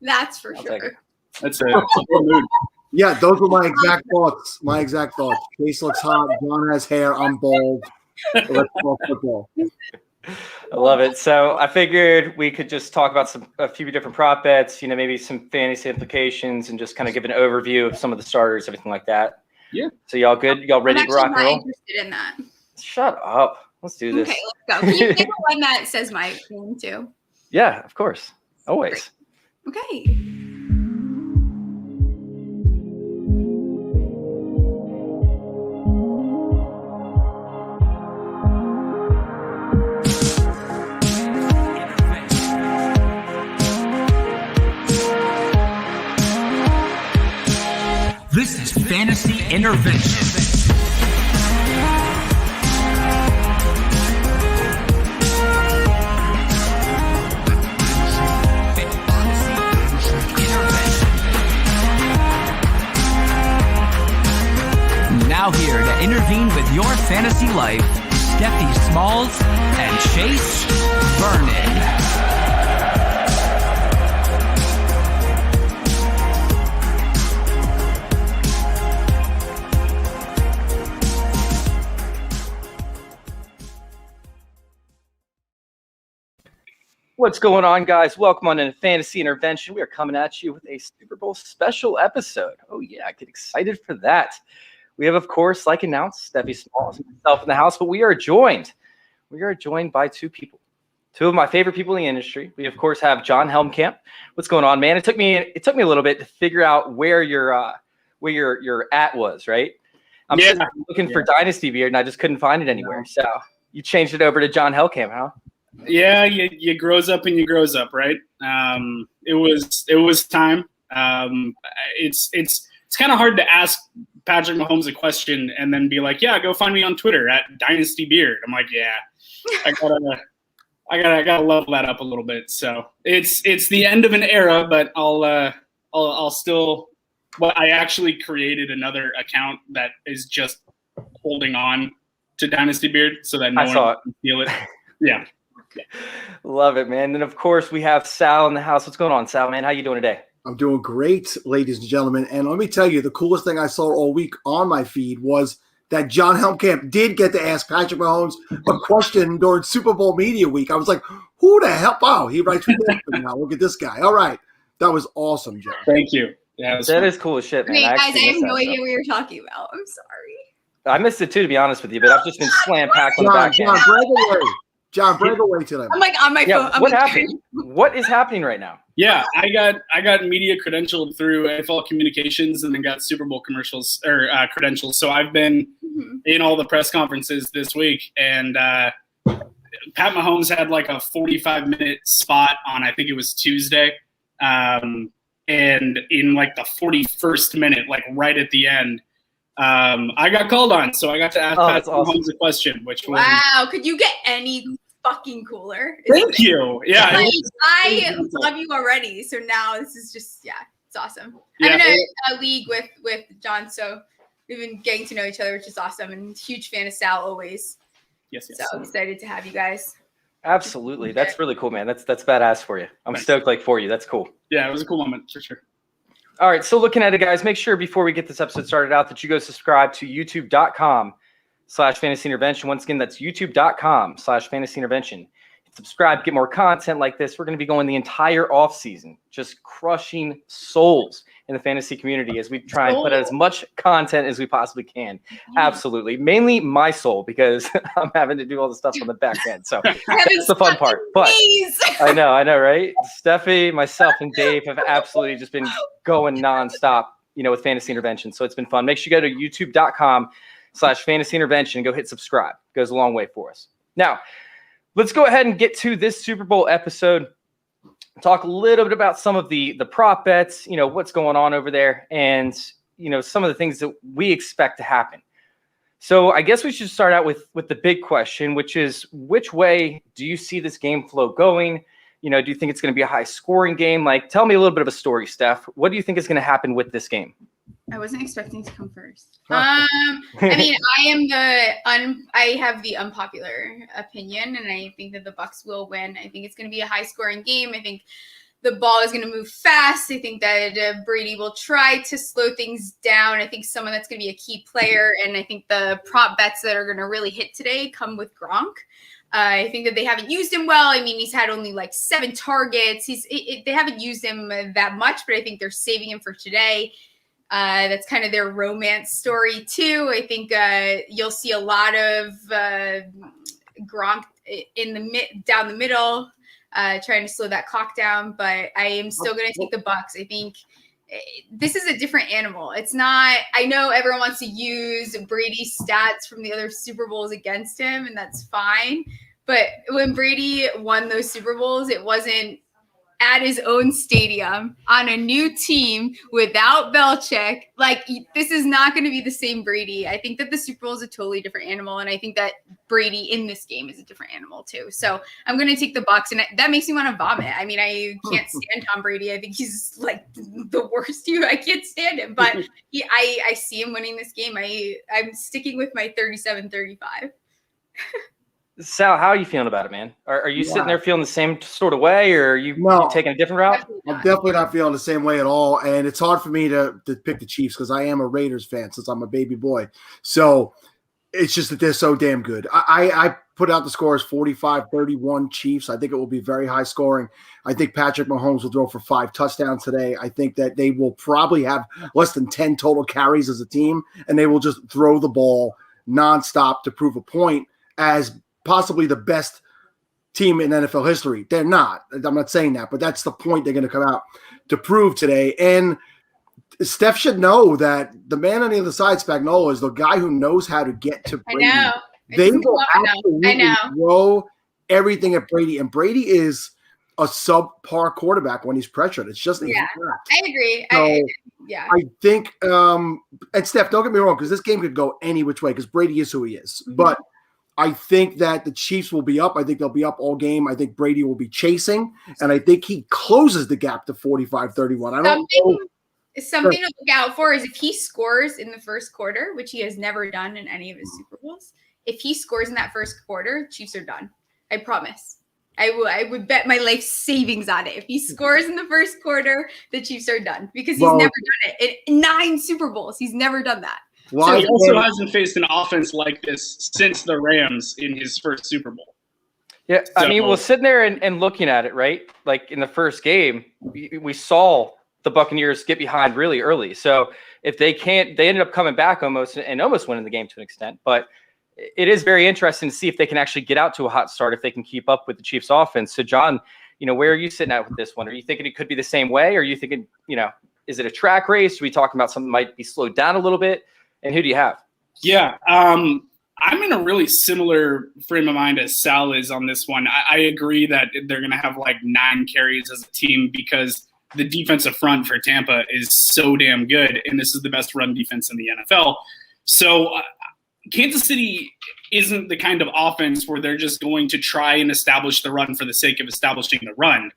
That's for I'll sure. take it. That's a good mood. Yeah, those were my exact thoughts. Chase looks hot. John has hair. I'm bald. Let's talk football. I love it. So I figured we could just talk about a few different prop bets, maybe some fantasy implications, and just kind of give an overview of some of the starters, everything like that. Yeah. So y'all good? Y'all ready to rock and roll? I'm interested in that. Shut up. Let's do this. Okay, let's go. Can you pick one that says my name too? Yeah, of course. Always. Okay. This is Fantasy Intervention. Now here to intervene with your fantasy life, Steffi Smalls and Chase Vernon. What's going on, guys? Welcome on to Fantasy Intervention. We are coming at you with a Super Bowl special episode. Oh, yeah, get excited for that. We have, of course, like announced, Steffi Smalls and myself in the house, but we are joined by two people, two of my favorite people in the industry. We, of course, have John Helmkamp. What's going on, man? It took me a little bit to figure out where your at was, right? I'm just looking for Dynasty Beard, and I just couldn't find it anywhere. So you changed it over to John Helmkamp, huh? Yeah, you grows up and you grows up, right? It was time. It's kind of hard to ask Patrick Mahomes a question and then be like, yeah, go find me on Twitter at Dynasty Beard. I'm like, yeah, I gotta level that up a little bit. So it's the end of an era, but I'll still. Well, I actually created another account that is just holding on to Dynasty Beard so that no one can steal it. Yeah. Love it, man. And of course, we have Sal in the house. What's going on, Sal, man? How you doing today? I'm doing great, ladies and gentlemen. And let me tell you, the coolest thing I saw all week on my feed was that John Helmkamp did get to ask Patrick Mahomes a question during Super Bowl Media Week. I was like, who the hell? Oh, he writes for now. Look at this guy. All right. That was awesome, John. Thank you. Yeah, that is cool as shit, man. Wait, guys, I have no idea what you're talking about. I'm sorry. I missed it too, to be honest with you, but I've just been slam packed on the back end. John, break away to them. I'm like on my phone. What happened? What is happening right now? Yeah, I got media credentialed through NFL Communications and then got Super Bowl commercials or credentials. So I've been in all the press conferences this week, and Pat Mahomes had like a 45-minute spot on, I think it was Tuesday, and in like the 41st minute, like right at the end, I got called on, so I got to ask Pat Mahomes a question. Could you get any fucking cooler? Thank you. Yeah, I love you already. So now this is just it's awesome. Yeah. I'm in a league with John, so we've been getting to know each other, which is awesome. And huge fan of Sal always. Yes. So excited to have you guys. Absolutely, that's really cool, man. That's badass for you. I'm stoked for you. That's cool. Yeah, it was a cool moment for sure. All right, so looking at it, guys, make sure before we get this episode started out that you go subscribe to youtube.com/fantasy intervention. Once again, that's youtube.com/fantasy intervention. Subscribe, get more content like this. We're going to be going the entire off season, just crushing souls in the fantasy community as we try and put out as much content as we possibly can. Absolutely. Mainly my soul, because I'm having to do all the stuff on the back end. So that's the fun part. But I know, right? Steffi, myself, and Dave have absolutely just been going nonstop, with fantasy intervention. So it's been fun. Make sure you go to youtube.com/fantasy intervention and go hit subscribe. It goes a long way for us. Now, let's go ahead and get to this Super Bowl episode. Talk a little bit about some of the prop bets, what's going on over there, and some of the things that we expect to happen. So I guess we should start out with the big question, which is, which way do you see this game flow going? Do you think it's going to be a high scoring game? Like, tell me a little bit of a story, Steph. What do you think is going to happen with this game? I wasn't expecting to come first. I mean, I have the unpopular opinion, and I think that the Bucs will win. I think it's going to be a high-scoring game. I think the ball is going to move fast. I think that Brady will try to slow things down. I think someone that's going to be a key player, and I think the prop bets that are going to really hit today come with Gronk. I think that they haven't used him well. I mean, he's had only like 7 targets. They haven't used him that much, but I think they're saving him for today. That's kind of their romance story too. I think you'll see a lot of Gronk down the middle, trying to slow that clock down. But I am still going to take the Bucks. I think this is a different animal. It's not. I know everyone wants to use Brady's stats from the other Super Bowls against him, and that's fine. But when Brady won those Super Bowls, it wasn't at his own stadium on a new team without Belichick. Like, this is not going to be the same Brady. I think that the Super Bowl is a totally different animal, and I think that Brady in this game is a different animal too. So I'm going to take the Bucks, and that makes me want to vomit. I mean, I can't stand Tom Brady. I think he's like the worst. I can't stand him, but I see him winning this game. I'm sticking with my 37-35. Sal, how are you feeling about it, man? Are you sitting there feeling the same sort of way, or are you taking a different route? I'm definitely not feeling the same way at all, and it's hard for me to pick the Chiefs because I am a Raiders fan since I'm a baby boy. So it's just that they're so damn good. I put out the scores 45-31 Chiefs. I think it will be very high scoring. I think Patrick Mahomes will throw for 5 touchdowns today. I think that they will probably have less than 10 total carries as a team, and they will just throw the ball nonstop to prove a point as possibly the best team in NFL history. They're not. I'm not saying that, but that's the point they're going to come out to prove today. And Steph should know that the man on the other side, Spagnuolo, is the guy who knows how to get to Brady. I know. They will absolutely throw everything at Brady, and Brady is a subpar quarterback when he's pressured. It's just I agree. So I think, and Steph, don't get me wrong, because this game could go any which way because Brady is who he is. Mm-hmm. But I think that the Chiefs will be up. I think they'll be up all game. I think Brady will be chasing, and I think he closes the gap to 45-31. Something to look out for is if he scores in the first quarter, which he has never done in any of his Super Bowls. If he scores in that first quarter, Chiefs are done. I promise. I would bet my life savings on it. If he scores in the first quarter, the Chiefs are done because he's never done it. In 9 Super Bowls, he's never done that. Well, he also hasn't faced an offense like this since the Rams in his first Super Bowl. Yeah, so, I mean, we're sitting there and looking at it, right? Like in the first game, we saw the Buccaneers get behind really early. So if they ended up coming back almost winning the game to an extent. But it is very interesting to see if they can actually get out to a hot start, if they can keep up with the Chiefs offense. So John, where are you sitting at with this one? Are you thinking it could be the same way? Or are you thinking, is it a track race? Are we talking about something that might be slowed down a little bit? And who do you have? Yeah, I'm in a really similar frame of mind as Sal is on this one. I agree that they're going to have like 9 carries as a team because the defensive front for Tampa is so damn good, and this is the best run defense in the NFL. So Kansas City isn't the kind of offense where they're just going to try and establish the run for the sake of establishing the run.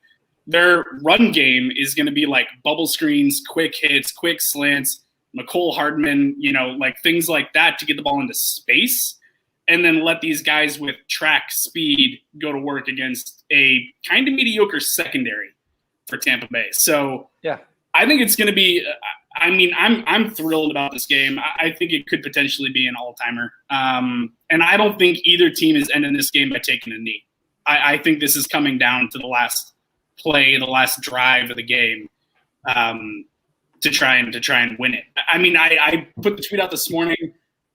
Their run game is going to be like bubble screens, quick hits, quick slants, McCole Hardman, like things like that to get the ball into space and then let these guys with track speed go to work against a kind of mediocre secondary for Tampa Bay. So yeah, I think it's going to be, I'm thrilled about this game. I think it could potentially be an all-timer. And I don't think either team is ending this game by taking a knee. I think this is coming down to the last play, the last drive of the game. To try and win it. I mean, I put the tweet out this morning.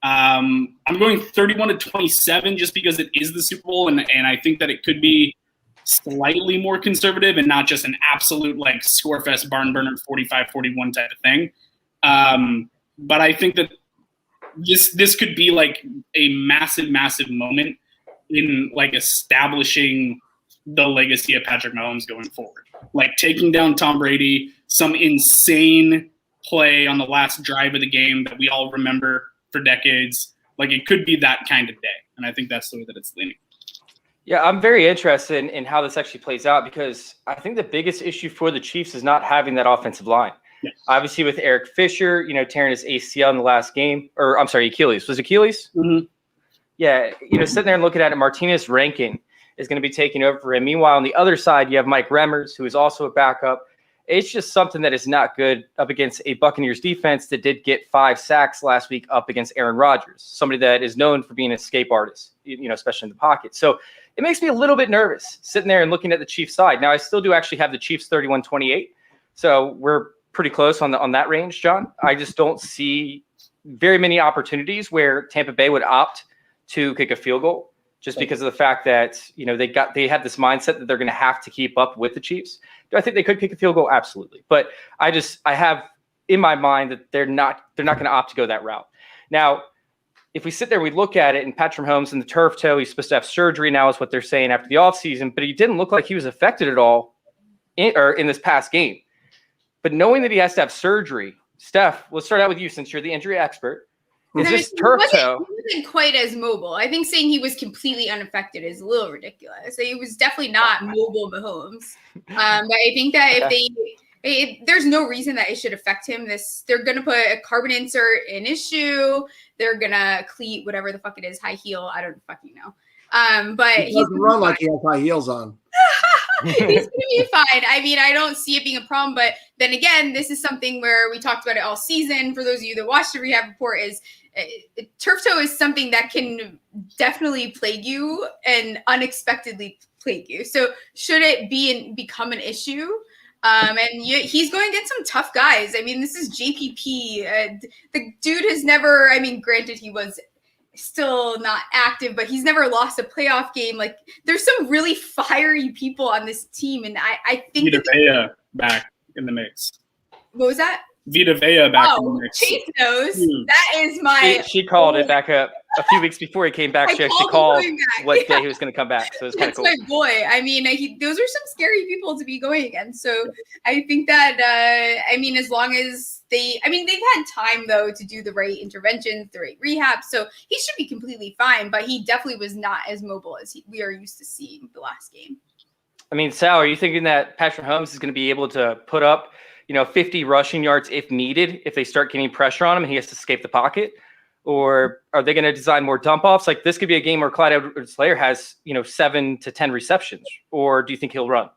I'm going 31-27 just because it is the Super Bowl, and I think that it could be slightly more conservative and not just an absolute like scorefest barn burner 45-41 type of thing. But I think that this could be like a massive moment in like establishing the legacy of Patrick Mahomes going forward. Like taking down Tom Brady, some insane play on the last drive of the game that we all remember for decades. Like it could be that kind of day. And I think that's the way that it's leaning. Yeah, I'm very interested in how this actually plays out because I think the biggest issue for the Chiefs is not having that offensive line. Yes. Obviously with Eric Fisher, tearing his ACL in the last game, Achilles. Was it Achilles? Mm-hmm. Yeah, sitting there and looking at it, Martinez ranking is going to be taking over for him. Meanwhile, on the other side, you have Mike Remmers, who is also a backup. It's just something that is not good up against a Buccaneers defense that did get 5 sacks last week up against Aaron Rodgers, somebody that is known for being an escape artist, especially in the pocket. So it makes me a little bit nervous sitting there and looking at the Chiefs side. Now, I still do actually have the Chiefs 31-28. So we're pretty close on that range, John. I just don't see very many opportunities where Tampa Bay would opt to kick a field goal just because of the fact that, they have this mindset that they're going to have to keep up with the Chiefs. Do I think they could kick a field goal? Absolutely. But I have in my mind that they're not going to opt to go that route. Now, if we sit there, we look at it, and Patrick Mahomes in the turf toe, he's supposed to have surgery now is what they're saying after the offseason, but he didn't look like he was affected at all in this past game. But knowing that he has to have surgery, Steph, let's start out with you since you're the injury expert. Is this turf toe? He wasn't quite as mobile. I think saying he was completely unaffected is a little ridiculous. He was definitely not mobile Mahomes. But I think that there's no reason that it should affect him. They're going to put a carbon insert in his shoe. They're going to cleat whatever the fuck it is, high heel. I don't fucking know. But he doesn't run like he has high heels on. He's going to be fine. I mean, I don't see it being a problem. But then again, this is something where we talked about it all season. For those of you that watched the rehab report, is turf toe is something that can definitely plague you and unexpectedly plague you. So should it become an issue? He's going against some tough guys. I mean, this is JPP. The dude has never, granted he was still not active, but he's never lost a playoff game. Like, there's some really fiery people on this team. And I think Vita Vea back in the mix. What was that? Vita Vea back in the mix. Chase knows. That is my... She called it back up a few weeks before he came back. She actually called what day he was going to come back. So it's kind of cool. That's my boy. I mean, those are some scary people to be going against. So I think that, as long as they've had time, though, to do the right interventions, the right rehab. So he should be completely fine. But he definitely was not as mobile as we are used to seeing the last game. I mean, Sal, are you thinking that Patrick Mahomes is going to be able to put up 50 rushing yards if needed, if they start getting pressure on him and he has to escape the pocket? Or are they going to design more dump offs? Like, this could be a game where Clyde Edwards-Helaire has, 7 to 10 receptions. Or do you think he'll run?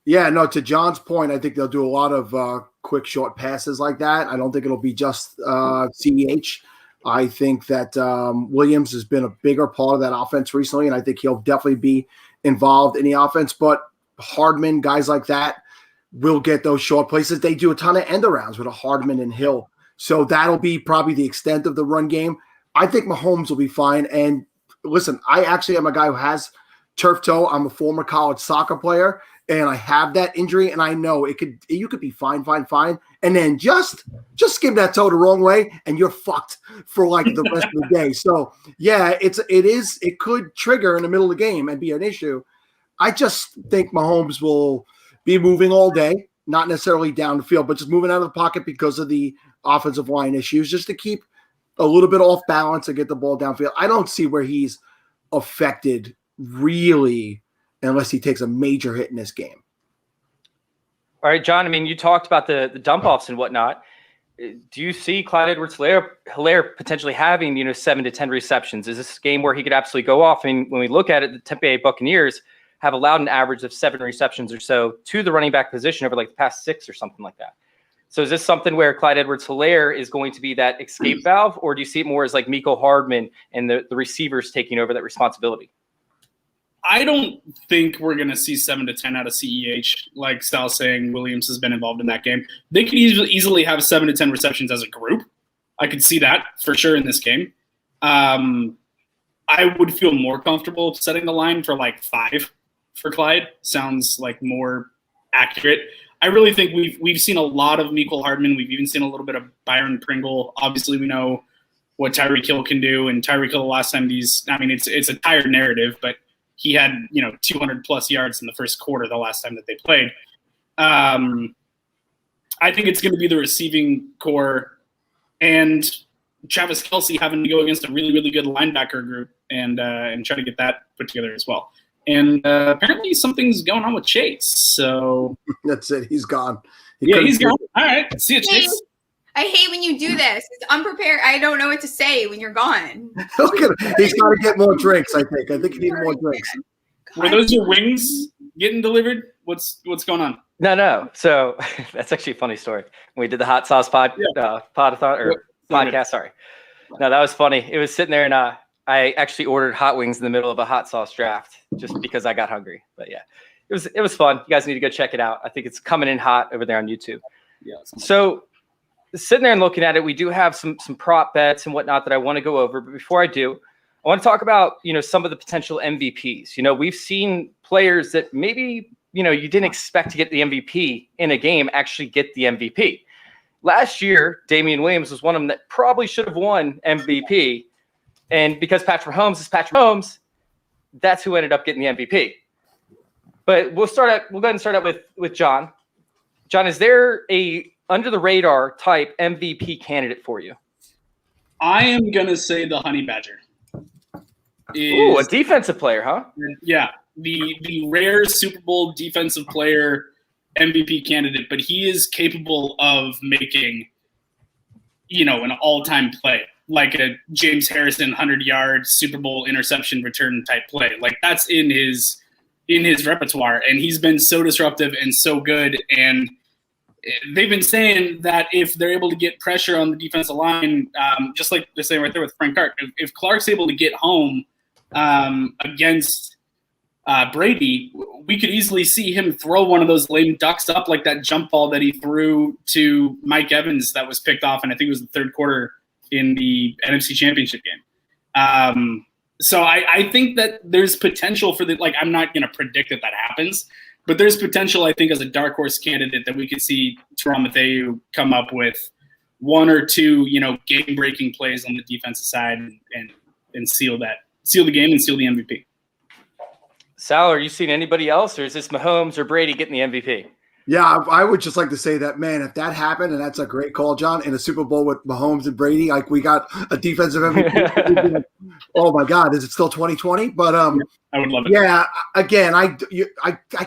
Yeah, no, to John's point, I think they'll do a lot of quick, short passes like that. I don't think it'll be just CEH. I think that Williams has been a bigger part of that offense recently, and I think he'll definitely be involved in the offense. But Hardman, guys like that, will get those short places. They do a ton of end arounds with a Hardman and Hill. So that'll be probably the extent of the run game. I think Mahomes will be fine. And listen, I actually am a guy who has turf toe. I'm a former college soccer player, and I have that injury, and I know you could be fine. And then just skim that toe the wrong way, and you're fucked for like the rest of the day. So yeah, it could trigger in the middle of the game and be an issue. I just think Mahomes will be moving all day, not necessarily down the field, but just moving out of the pocket because of the offensive line issues, just to keep a little bit off balance and get the ball downfield. I don't see where he's affected really unless he takes a major hit in this game. All right, John, you talked about the dump offs and whatnot. Do you see Clyde Edwards-Helaire potentially having, 7 to 10 receptions? Is this a game where he could absolutely go off? When we look at it, the Tampa Bay Buccaneers have allowed an average of 7 receptions or so to the running back position over like the past 6 or something like that. So is this something where Clyde Edwards-Helaire is going to be that escape valve, or do you see it more as like Mecole Hardman and the receivers taking over that responsibility? I don't think we're going to see 7 to 10 out of CEH. Like Sal's saying, Williams has been involved in that game. They could easily have 7 to 10 receptions as a group. I could see that for sure in this game. I would feel more comfortable setting the line for like 5 for Clyde. Sounds like more accurate. I really think we've seen a lot of Mecole Hardman. We've even seen a little bit of Byron Pringle. Obviously, we know what Tyreek Hill can do. And Tyreek Hill, the last time it's a tired narrative, but he had 200 plus yards in the first quarter the last time that they played. I think it's going to be the receiving core and Travis Kelce having to go against a really, really good linebacker group and try to get that put together as well. And apparently something's going on with Chase. So that's it. He's gone. He's gone. All right. See you, Chase. I hate when you do this. It's unprepared. I don't know what to say when you're gone. Look at him. He's got to get more drinks, I think. I think he needs more drinks. Were those your wings getting delivered? What's going on? No. So that's actually a funny story. When we did the hot sauce podcast. Sorry. No, that was funny. It was sitting there, and I actually ordered hot wings in the middle of a hot sauce draft just because I got hungry. But yeah, it was fun. You guys need to go check it out. I think it's coming in hot over there on YouTube. Yeah. So sitting there and looking at it, we do have some prop bets and whatnot that I want to go over. But before I do, I want to talk about, some of the potential MVPs. We've seen players that maybe, you didn't expect to get the MVP in a game actually get the MVP. Last year, Damian Williams was one of them that probably should have won MVP. And because Patrick Mahomes is Patrick Mahomes, that's who ended up getting the MVP. But we'll go ahead and start out with John. John, is there a under the radar type MVP candidate for you? I am going to say the Honey Badger. Ooh, a defensive player, huh? Yeah, the rare Super Bowl defensive player MVP candidate, but he is capable of making, an all-time play, like a James Harrison 100-yard Super Bowl interception return type play. Like that's in his repertoire, and he's been so disruptive and so good. And they've been saying that if they're able to get pressure on the defensive line, just like they're saying right there with Frank Clark, if Clark's able to get home against Brady, we could easily see him throw one of those lame ducks up, like that jump ball that he threw to Mike Evans that was picked off, and I think it was the third quarter in the NFC Championship game. So I think that there's potential for I'm not going to predict that happens, but there's potential, I think, as a dark horse candidate that we could see Teron Mathieu come up with one or two, game-breaking plays on the defensive side and seal the game and seal the MVP. Sal, are you seeing anybody else, or is this Mahomes or Brady getting the MVP? Yeah, I would just like to say that, man, if that happened, and that's a great call, John, in a Super Bowl with Mahomes and Brady, like we got a defensive MVP. Like, oh my God, is it still 2020? But I would love it. Yeah, again, I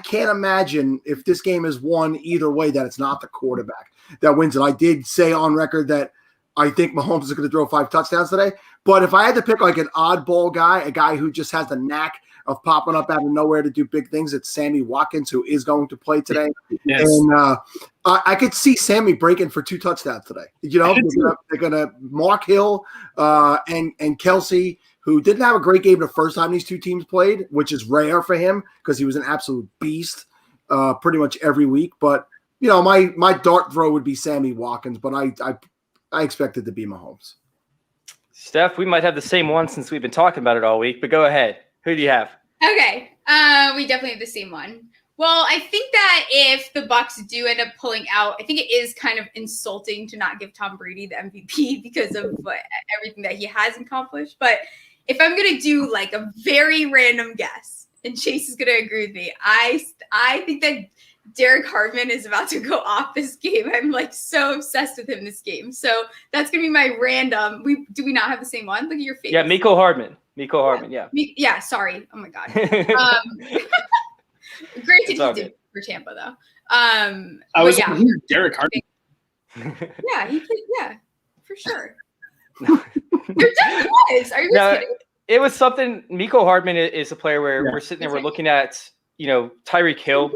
can't imagine if this game is won either way that it's not the quarterback that wins it. I did say on record that I think Mahomes is going to throw 5 touchdowns today. But if I had to pick like an oddball guy, a guy who just has the knack of popping up out of nowhere to do big things, it's Sammy Watkins, who is going to play today. Yes. And I could see Sammy breaking for 2 touchdowns today. They're going to Mark Hill and Kelsey, who didn't have a great game the first time these two teams played, which is rare for him because he was an absolute beast pretty much every week. But, my dart throw would be Sammy Watkins, but I expect it to be Mahomes. Steph, we might have the same one since we've been talking about it all week, but go ahead. Who do you have? Okay. We definitely have the same one. Well, I think that if the Bucs do end up pulling out, I think it is kind of insulting to not give Tom Brady the MVP because of everything that he has accomplished. But if I'm going to do like a very random guess, and Chase is going to agree with me, I think that Derek Hardman is about to go off this game. I'm like so obsessed with him this game. So that's going to be my random. Do we not have the same one? Look at your face. Yeah, Mecole Hardman. Yeah. Yeah, sorry. Oh my God. Granted, he did for Tampa though. I was Derek Hardman. Yeah, he played. Yeah, for sure. There definitely was. Are you kidding? It was something. Mecole Hardman is a player where we're sitting there, we're looking at, Tyreek Hill.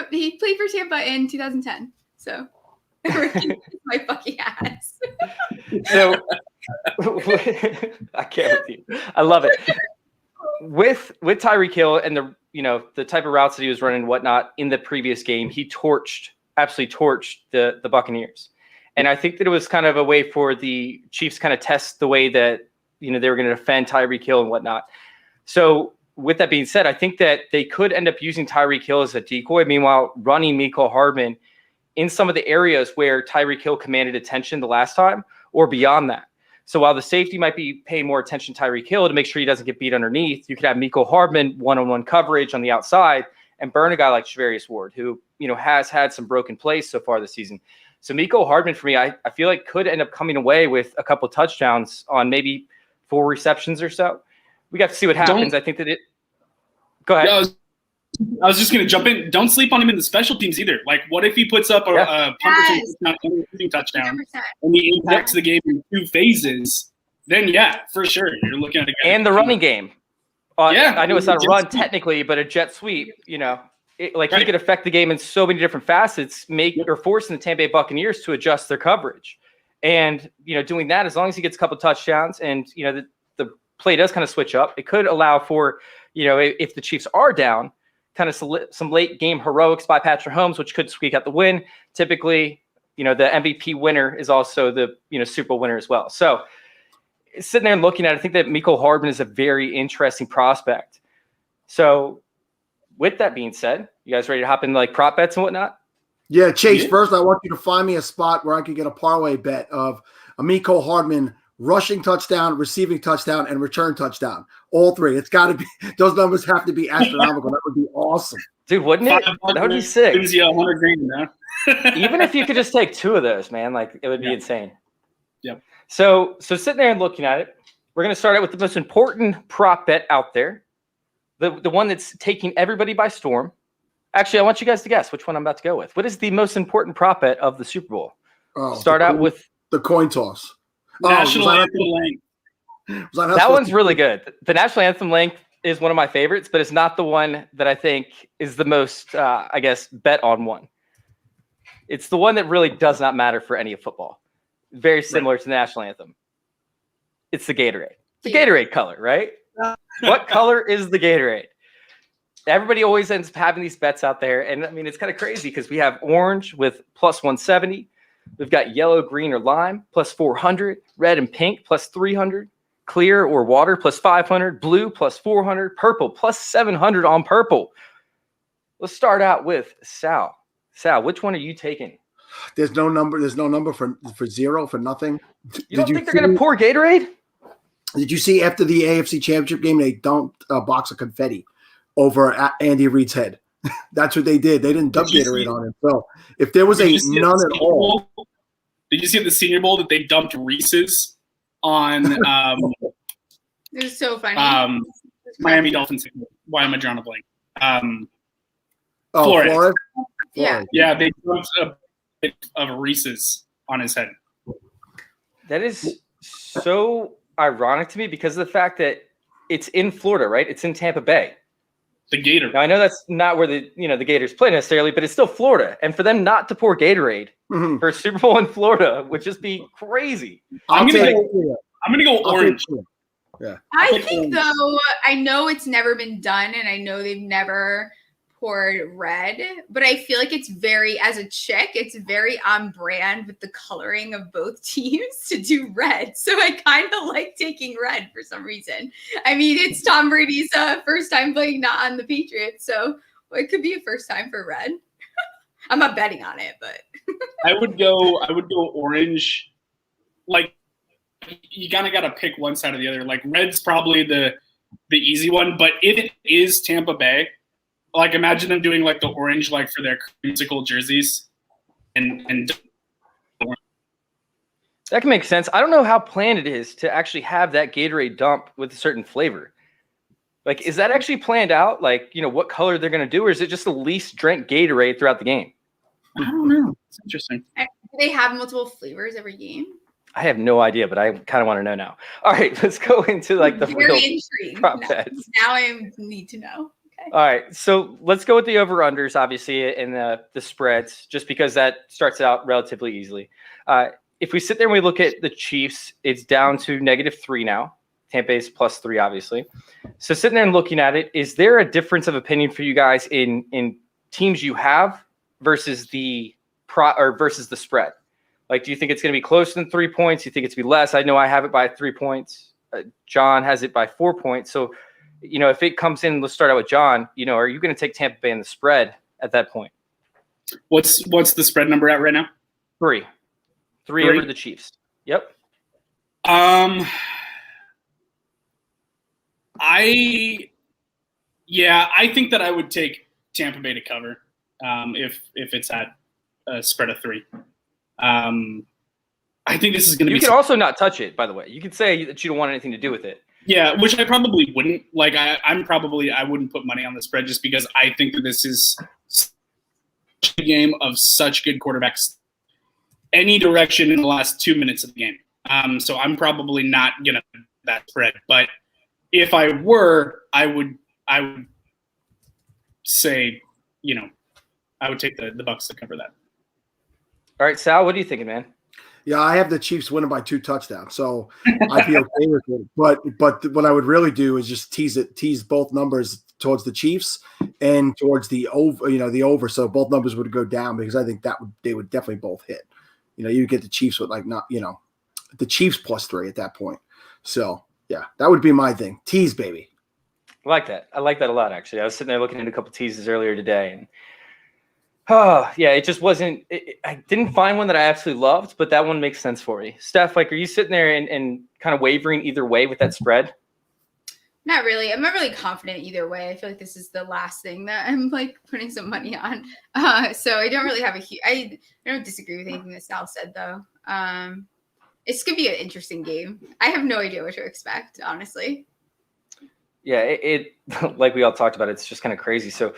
He played for Tampa in 2010. So my fucking ass. So I can't with you. I love it. With Tyreek Hill and the type of routes that he was running and whatnot in the previous game, he absolutely torched the Buccaneers. And I think that it was kind of a way for the Chiefs kind of test the way that they were going to defend Tyreek Hill and whatnot. So with that being said, I think that they could end up using Tyreek Hill as a decoy, meanwhile running Mecole Hardman in some of the areas where Tyreek Hill commanded attention the last time or beyond that. So while the safety might be paying more attention to Tyreek Hill to make sure he doesn't get beat underneath, you could have Mecole Hardman one-on-one coverage on the outside and burn a guy like Charvarius Ward, who has had some broken plays so far this season. So Mecole Hardman, for me, I feel like could end up coming away with a couple touchdowns on maybe 4 receptions or so. We got to see what happens. I think that it – go ahead. Yeah, I was just going to jump in. Don't sleep on him in the special teams either. Like, what if he puts up a punt touchdown 100%. And he impacts the game in 2 phases? Then, yeah, for sure. You're looking at a guy. And the running game. I know it's not a run technically, but a jet sweep, you know, he could affect the game in so many different facets, forcing the Tampa Bay Buccaneers to adjust their coverage. And, you know, doing that, as long as he gets a couple touchdowns and, you know, the play does kind of switch up, it could allow for, you know, if the Chiefs are down, kind of some late game heroics by Patrick Mahomes, which could squeak out the win. Typically, you know, the MVP winner is also the, you know, Super Bowl winner as well. So sitting there and looking at it, I think that Mecole Hardman is a very interesting prospect. So with that being said, you guys ready to hop into like prop bets and whatnot? Yeah, Chase, first I want you to find me a spot where I could get a parlay bet of a Mecole Hardman rushing touchdown, receiving touchdown, and return touchdown. All three. It's got to be – those numbers have to be astronomical. That would be awesome. Dude, wouldn't it? That would be sick. $100,000 Even if you could just take two of those, man, like it would be insane. Yep. So sitting there and looking at it, we're going to start out with the most important prop bet out there, the one that's taking everybody by storm. Actually, I want you guys to guess which one I'm about to go with. What is the most important prop bet of the Super Bowl? Start out with the coin toss. National anthem length. That one's really good. The national anthem length is one of my favorites, but it's not the one that I think is the most, I guess, bet on one. It's the one that really does not matter for any of football. Very similar to the national anthem. It's the Gatorade. The Gatorade color, right? What color is the Gatorade? Everybody always ends up having these bets out there. And I mean, it's kind of crazy because we have orange with plus 170. We've got yellow, green, or lime plus 400, red and pink plus 300, clear or water plus 500, blue plus 400, purple plus 700 on purple. Let's start out with Sal. Sal, which one are you taking? There's no number. There's no number for zero, for nothing. You don't think they're going to pour Gatorade? Did you see after the AFC Championship game, they dumped a box of confetti over Andy Reid's head? That's what they did. They didn't dump Gatorade on him. So if there was none at all. Did you see at the Senior Bowl that they dumped Reese's on it was so funny. Miami Dolphins? Why am I drawing a blank? Flores? Yeah, they dumped a bit of Reese's on his head. That is so ironic to me because of the fact that it's in Florida, right? It's in Tampa Bay. The Gator. Now I know that's not where the Gators play necessarily, but it's still Florida. And for them not to pour Gatorade for a Super Bowl in Florida would just be crazy. I'm gonna go orange. Yeah. I think though, I know it's never been done, and I know they've never poured red, but I feel like it's very, as a chick, it's very on brand with the coloring of both teams to do red. So I kind of like taking red for some reason. I mean, it's Tom Brady's first time playing not on the Patriots, so it could be a first time for red. I'm not betting on it, but I would go orange. Like, you kind of got to pick one side or the other. Like, red's probably the easy one, but if it is Tampa Bay, like, imagine them doing like the orange, like for their creamsicle jerseys, and that can make sense. I don't know how planned it is to actually have that Gatorade dump with a certain flavor. Like, is that actually planned out? Like, what color they're going to do, or is it just the least drank Gatorade throughout the game? I don't know. It's interesting. do they have multiple flavors every game? I have no idea, but I kind of want to know now. All right, let's go into like the very real intrigued. prop bets. Now I need to know. Okay. All right, so let's go with the over-unders, obviously, and the spreads, just because that starts out relatively easily. If we sit there and we look at the Chiefs, it's down to -3 now. Tampa Bay's +3, obviously. So sitting there and looking at it, is there a difference of opinion for you guys in teams you have versus the versus the spread? Like, do you think it's going to be closer than 3 points? Do you think it's going to be less? I know I have it by 3 points. John has it by 4 points. So, if it comes in, let's start out with John. Are you going to take Tampa Bay in the spread at that point? What's the spread number at right now? 3 over the Chiefs. Yep. I think that I would take Tampa Bay to cover if it's at a spread of 3. I think this is going to be. You can also not touch it, by the way. You could say that you don't want anything to do with it. Yeah, which I probably wouldn't. Like, I wouldn't put money on the spread just because I think that this is a game of such good quarterbacks. Any direction in the last 2 minutes of the game. So I'm probably not gonna that spread. But if I were, I would say, I would take the Bucks to cover that. All right, Sal, what are you thinking, man? Yeah, I have the Chiefs winning by 2 touchdowns, so I'd be okay with it. But what I would really do is just tease both numbers towards the Chiefs and towards the over, the over. So both numbers would go down because I think they would definitely both hit. You get the Chiefs with the Chiefs +3 at that point. So yeah, that would be my thing. Tease, baby. I like that. I like that a lot, actually. I was sitting there looking at a couple teases earlier today, and it just wasn't. I didn't find one that I absolutely loved, but that one makes sense for me. Steph, are you sitting there and kind of wavering either way with that spread? Not really. I'm not really confident either way. I feel like this is the last thing that I'm putting some money on. So I don't really have I don't disagree with anything that Sal said though. It's gonna be an interesting game. I have no idea what to expect, honestly. Yeah, it like we all talked about, it's just kind of crazy. So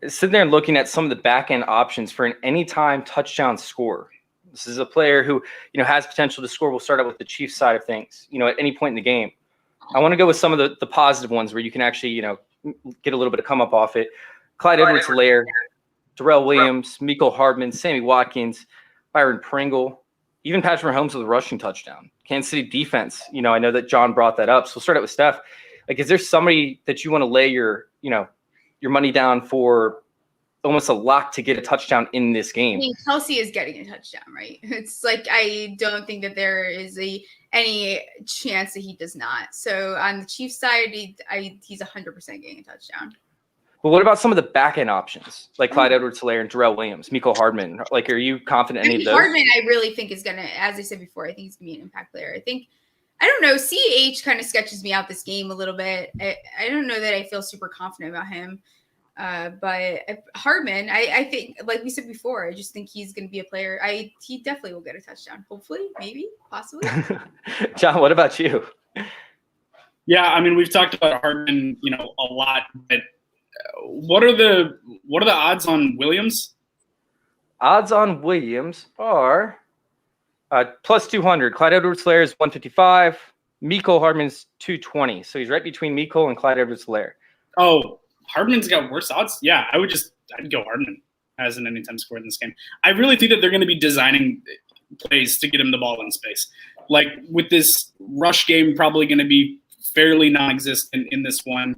sitting there and looking at some of the back end options for an anytime touchdown score. This is a player who, has potential to score. We'll start out with the Chiefs side of things, at any point in the game. I want to go with some of the positive ones where you can actually, get a little bit of come up off it. Clyde Edwards-Helaire, Darrell Williams, Mecole Hardman, Sammy Watkins, Byron Pringle, even Patrick Mahomes with a rushing touchdown. Kansas City defense, I know that John brought that up. So we'll start out with Steph. Is there somebody that you want to lay your money down for almost a lock to get a touchdown in this game? I mean, Kelsey is getting a touchdown, right? It's I don't think that there is any chance that he does not. So on the Chiefs side, he's 100% getting a touchdown. But what about some of the back end options like Clyde Edwards-Helaire and Darrell Williams, Mecole Hardman? Are you confident in any of those? Hardman, I really think is gonna, as I said before, I think he's gonna be an impact player. I don't know. CH kind of sketches me out this game a little bit. I don't know that I feel super confident about him. But Hardman, I think, like we said before, I just think he's going to be a player. He definitely will get a touchdown. Hopefully, maybe, possibly. John, what about you? Yeah, I mean, we've talked about Hardman, a lot. But what are the odds on Williams? Odds on Williams are plus 200. Clyde Edwards-Helaire is 155. Mecole Hardman's 220. So he's right between Mecole and Clyde Edwards-Helaire. Oh, Hardman's got worse odds? Yeah, I'd go Hardman as an anytime score in this game. I really think that they're going to be designing plays to get him the ball in space. With this rush game probably going to be fairly non-existent in this one,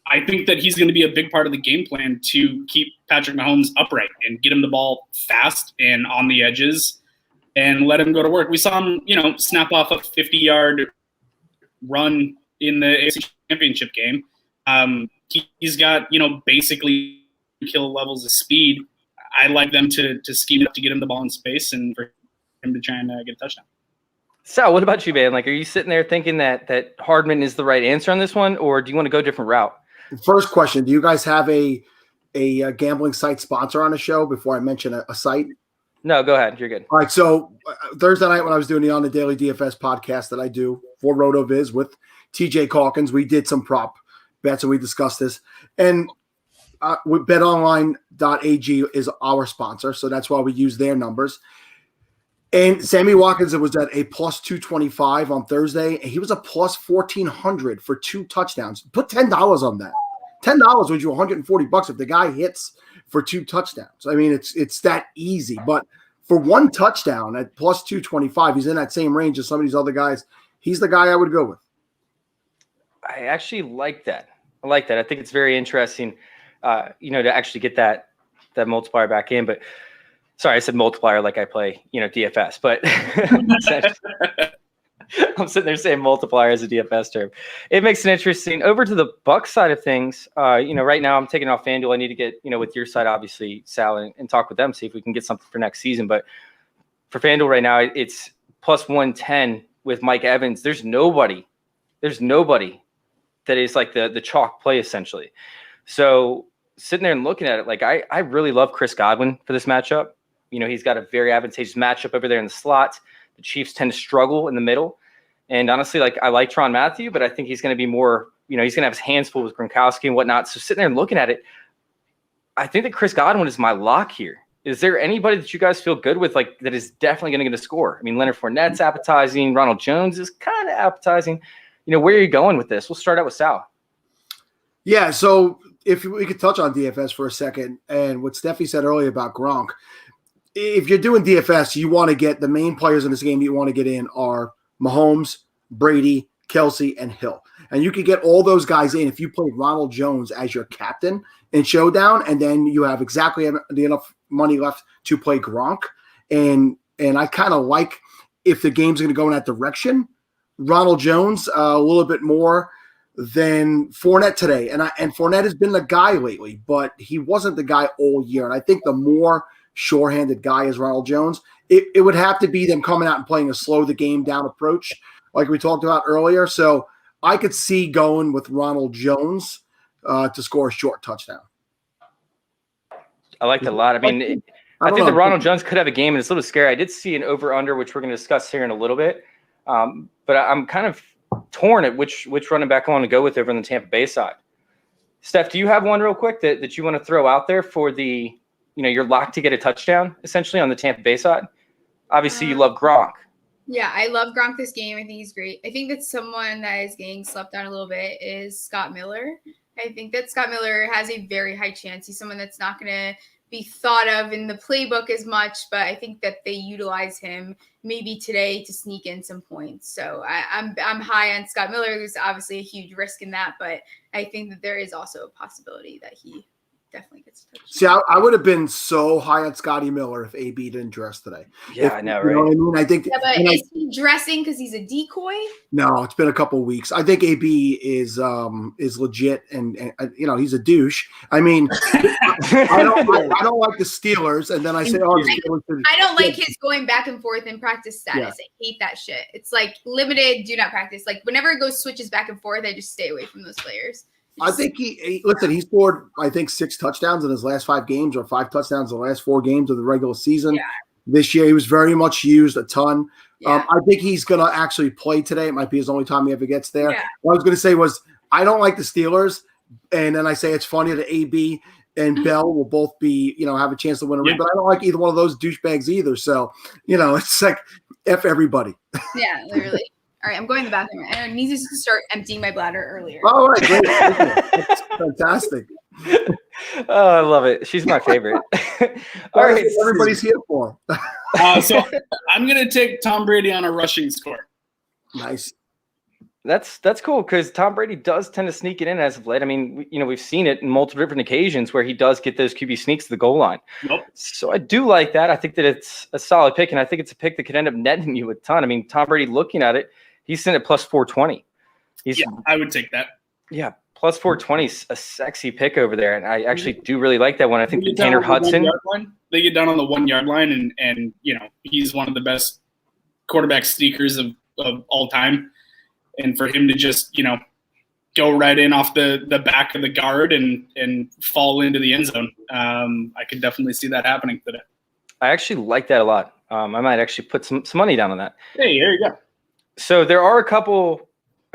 I think that he's going to be a big part of the game plan to keep Patrick Mahomes upright and get him the ball fast and on the edges and let him go to work. We saw him, snap off a 50-yard run in the AFC Championship game. He's got, basically kill levels of speed. I like them to scheme it up to get him the ball in space and for him to try and get a touchdown. Sal, what about you, man? Are you sitting there thinking that Hardman is the right answer on this one, or do you want to go a different route? First question, do you guys have a gambling site sponsor on the show before I mention a site? No, go ahead. You're good. All right, so Thursday night when I was doing the On the Daily DFS podcast that I do for RotoViz with TJ Calkins, we did some prop bets and we discussed this. And betonline.ag is our sponsor, so that's why we use their numbers. And Sammy Watkins was at a plus 225 on Thursday, and he was a plus 1,400 for 2 touchdowns. Put $10 on that. $10 wins you $140 if the guy hits for 2 touchdowns. I mean, it's that easy. But for 1 touchdown at plus 225, he's in that same range as some of these other guys. He's the guy I would go with. I actually like that. I think it's very interesting, to actually get that multiplier back in. But sorry, I said multiplier like I play, DFS. But I'm sitting there saying multiplier as a DFS term. It makes it interesting. Over to the Bucs side of things, right now I'm taking off FanDuel. I need to get, with your side, obviously, Sal, and talk with them, see if we can get something for next season. But for FanDuel right now, it's plus 110 with Mike Evans. There's nobody that is the chalk play, essentially. So sitting there and looking at it, I really love Chris Godwin for this matchup. He's got a very advantageous matchup over there in the slot. The Chiefs tend to struggle in the middle. And honestly, I like Tron Matthew, but I think he's going to be more, he's going to have his hands full with Gronkowski and whatnot. So sitting there and looking at it, I think that Chris Godwin is my lock here. Is there anybody that you guys feel good with, that is definitely going to get a score? I mean, Leonard Fournette's appetizing. Ronald Jones is kind of appetizing. where are you going with this? We'll start out with Sal. Yeah, so if we could touch on DFS for a second, and what Steffi said earlier about Gronk, if you're doing DFS, you want to get the main players in this game you want to get in are Mahomes, Brady, Kelsey, and Hill. And you could get all those guys in if you played Ronald Jones as your captain in Showdown, and then you have exactly enough money left to play Gronk. And I kind of like, if the game's going to go in that direction, Ronald Jones a little bit more than Fournette today. And Fournette has been the guy lately, but he wasn't the guy all year. And I think the more sure-handed guy is Ronald Jones. It would have to be them coming out and playing a slow the game down approach like we talked about earlier. So I could see going with Ronald Jones to score a short touchdown. I like that a lot. I mean, I think that Ronald Jones could have a game, and it's a little scary. I did see an over-under, which we're going to discuss here in a little bit. But I'm kind of torn at which running back I want to go with over on the Tampa Bay side. Steph, do you have one real quick that you want to throw out there for the, you're locked to get a touchdown, essentially, on the Tampa Bay side? Obviously, you love Gronk. Yeah, I love Gronk this game. I think he's great. I think that someone that is getting slept on a little bit is Scott Miller. I think that Scott Miller has a very high chance. He's someone that's not going to be thought of in the playbook as much, but I think that they utilize him maybe today to sneak in some points. So I'm high on Scott Miller. There's obviously a huge risk in that, but I think that there is also a possibility that he definitely gets a touchdown. See, I would have been so high on Scotty Miller if AB didn't dress today. Yeah, I know, right? You know what I mean? I think. Yeah, but is he dressing because he's a decoy? No, it's been a couple of weeks. I think AB is legit, and he's a douche. I mean, I don't like the Steelers, and then I say, I don't like his going back and forth in practice status. Yeah. I hate that shit. It's like limited, do not practice. Like whenever it goes switches back and forth, I just stay away from those players. I think he scored, I think, 6 touchdowns in his last 5 games, or 5 touchdowns in the last 4 games of the regular season. Yeah. This year, he was very much used a ton. Yeah. I think he's going to actually play today. It might be his only time he ever gets there. Yeah. What I was going to say was, I don't like the Steelers, and then I say it's funny that AB and Bell will both be, have a chance to win a ring, but I don't like either one of those douchebags either. So, it's like F everybody. Yeah, literally. All right, I'm going to the bathroom. I need to start emptying my bladder earlier. All right, great. That's fantastic. Oh, I love it. She's my favorite. All right, everybody's here for. So I'm going to take Tom Brady on a rushing score. Nice. That's cool because Tom Brady does tend to sneak it in as of late. I mean, we've seen it in multiple different occasions where he does get those QB sneaks to the goal line. Nope. So I do like that. I think that it's a solid pick, and I think it's a pick that could end up netting you a ton. I mean, Tom Brady, looking at it, he's sitting at plus 420. I would take that. Yeah, plus 420 is a sexy pick over there, and I actually do really like that one. I think the Tanner Hudson. They get down on the 1 yard line, and he's one of the best quarterback sneakers of all time. And for him to just go right in off the back of the guard and fall into the end zone, I could definitely see that happening today. I actually like that a lot. I might actually put some money down on that. Hey, here you go. So there are a couple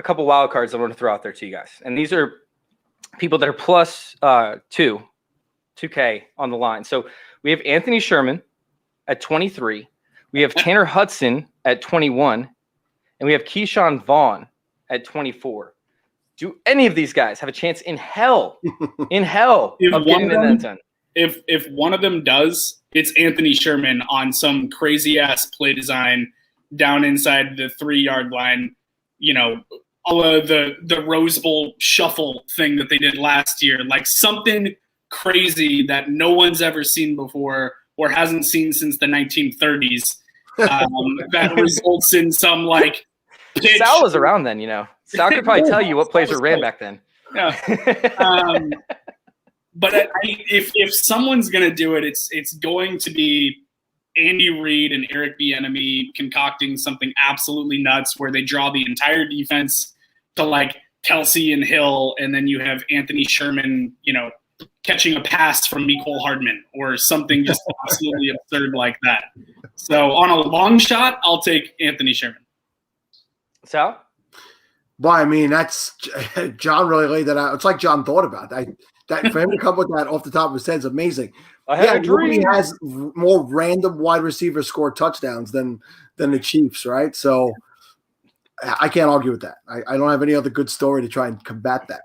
wild cards I want to throw out there to you guys, and these are people that are plus 2K on the line. So we have Anthony Sherman at 23, we have Tanner Hudson at 21, and we have Keyshawn Vaughn at 24. Do any of these guys have a chance in hell of getting in that zone? If one of them does, it's Anthony Sherman on some crazy ass play design down inside the 3 yard line, all of the Rose Bowl shuffle thing that they did last year, like something crazy that no one's ever seen before or hasn't seen since the 1930s. That results in some like pitch. Sal was around then, Sal could probably tell you what plays were ran back then. Yeah. But if someone's gonna do it, it's going to be Andy Reid and Eric Bieniemy concocting something absolutely nuts where they draw the entire defense to like Kelsey and Hill, and then you have Anthony Sherman, catching a pass from Mecole Hardman or something just absolutely absurd like that. So on a long shot, I'll take Anthony Sherman. Sal? Well, I mean, that's John really laid that out. It's like John thought about that. That for him to come with that off the top of his head is amazing. Nobody has more random wide receivers score touchdowns than the Chiefs, right? So I can't argue with that. I don't have any other good story to try and combat that.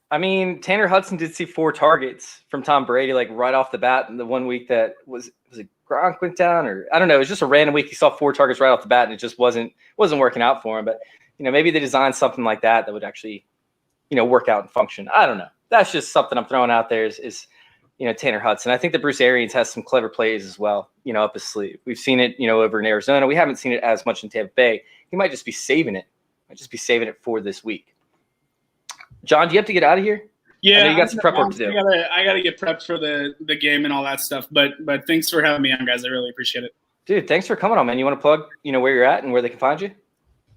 I mean, Tanner Hudson did see 4 targets from Tom Brady, like right off the bat in the 1 week that was it Gronk went down, or I don't know. It was just a random week. He saw 4 targets right off the bat, and it just wasn't working out for him. But, maybe they designed something like that would actually, work out and function. I don't know. That's just something I'm throwing out there is Tanner Hudson. I think that Bruce Arians has some clever plays as well, up his sleeve. We've seen it, over in Arizona. We haven't seen it as much in Tampa Bay. He might just be saving it. For this week. John, do you have to get out of here? Yeah, you got some prep work to do. I gotta get prepped for the game and all that stuff. But thanks for having me on, guys. I really appreciate it. Dude, thanks for coming on, man. You want to plug, where you're at and where they can find you?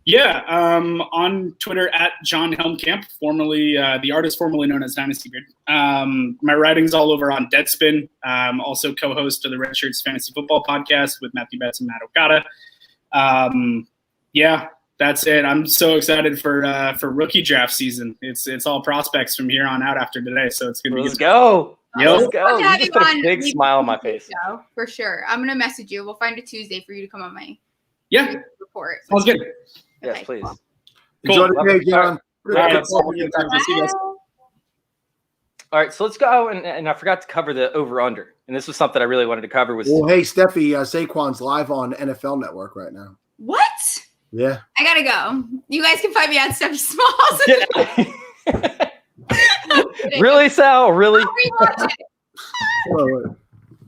Yeah, on Twitter at John Helmkamp, formerly the artist formerly known as Dynasty Beard. My writing's all over on Deadspin. Also co-host of the Red Shirts Fantasy Football Podcast with Matthew Betts and Matt Okada. Yeah. That's it. I'm so excited for rookie draft season. It's all prospects from here on out after today, so it's gonna be. Let's go. Let's go. You just put a big smile on my face. For sure. I'm gonna message you. We'll find a Tuesday for you to come on my report. Sounds good. Yes, Okay. please. Enjoy the day, John. All right, so let's go. And I forgot to cover the over/under, and this was something I really wanted to cover. Well, hey, Steffi, Saquon's live on NFL Network right now. What? Yeah. I gotta go. You guys can find me at Steffi Smalls. Really, Sal? Really? Oh,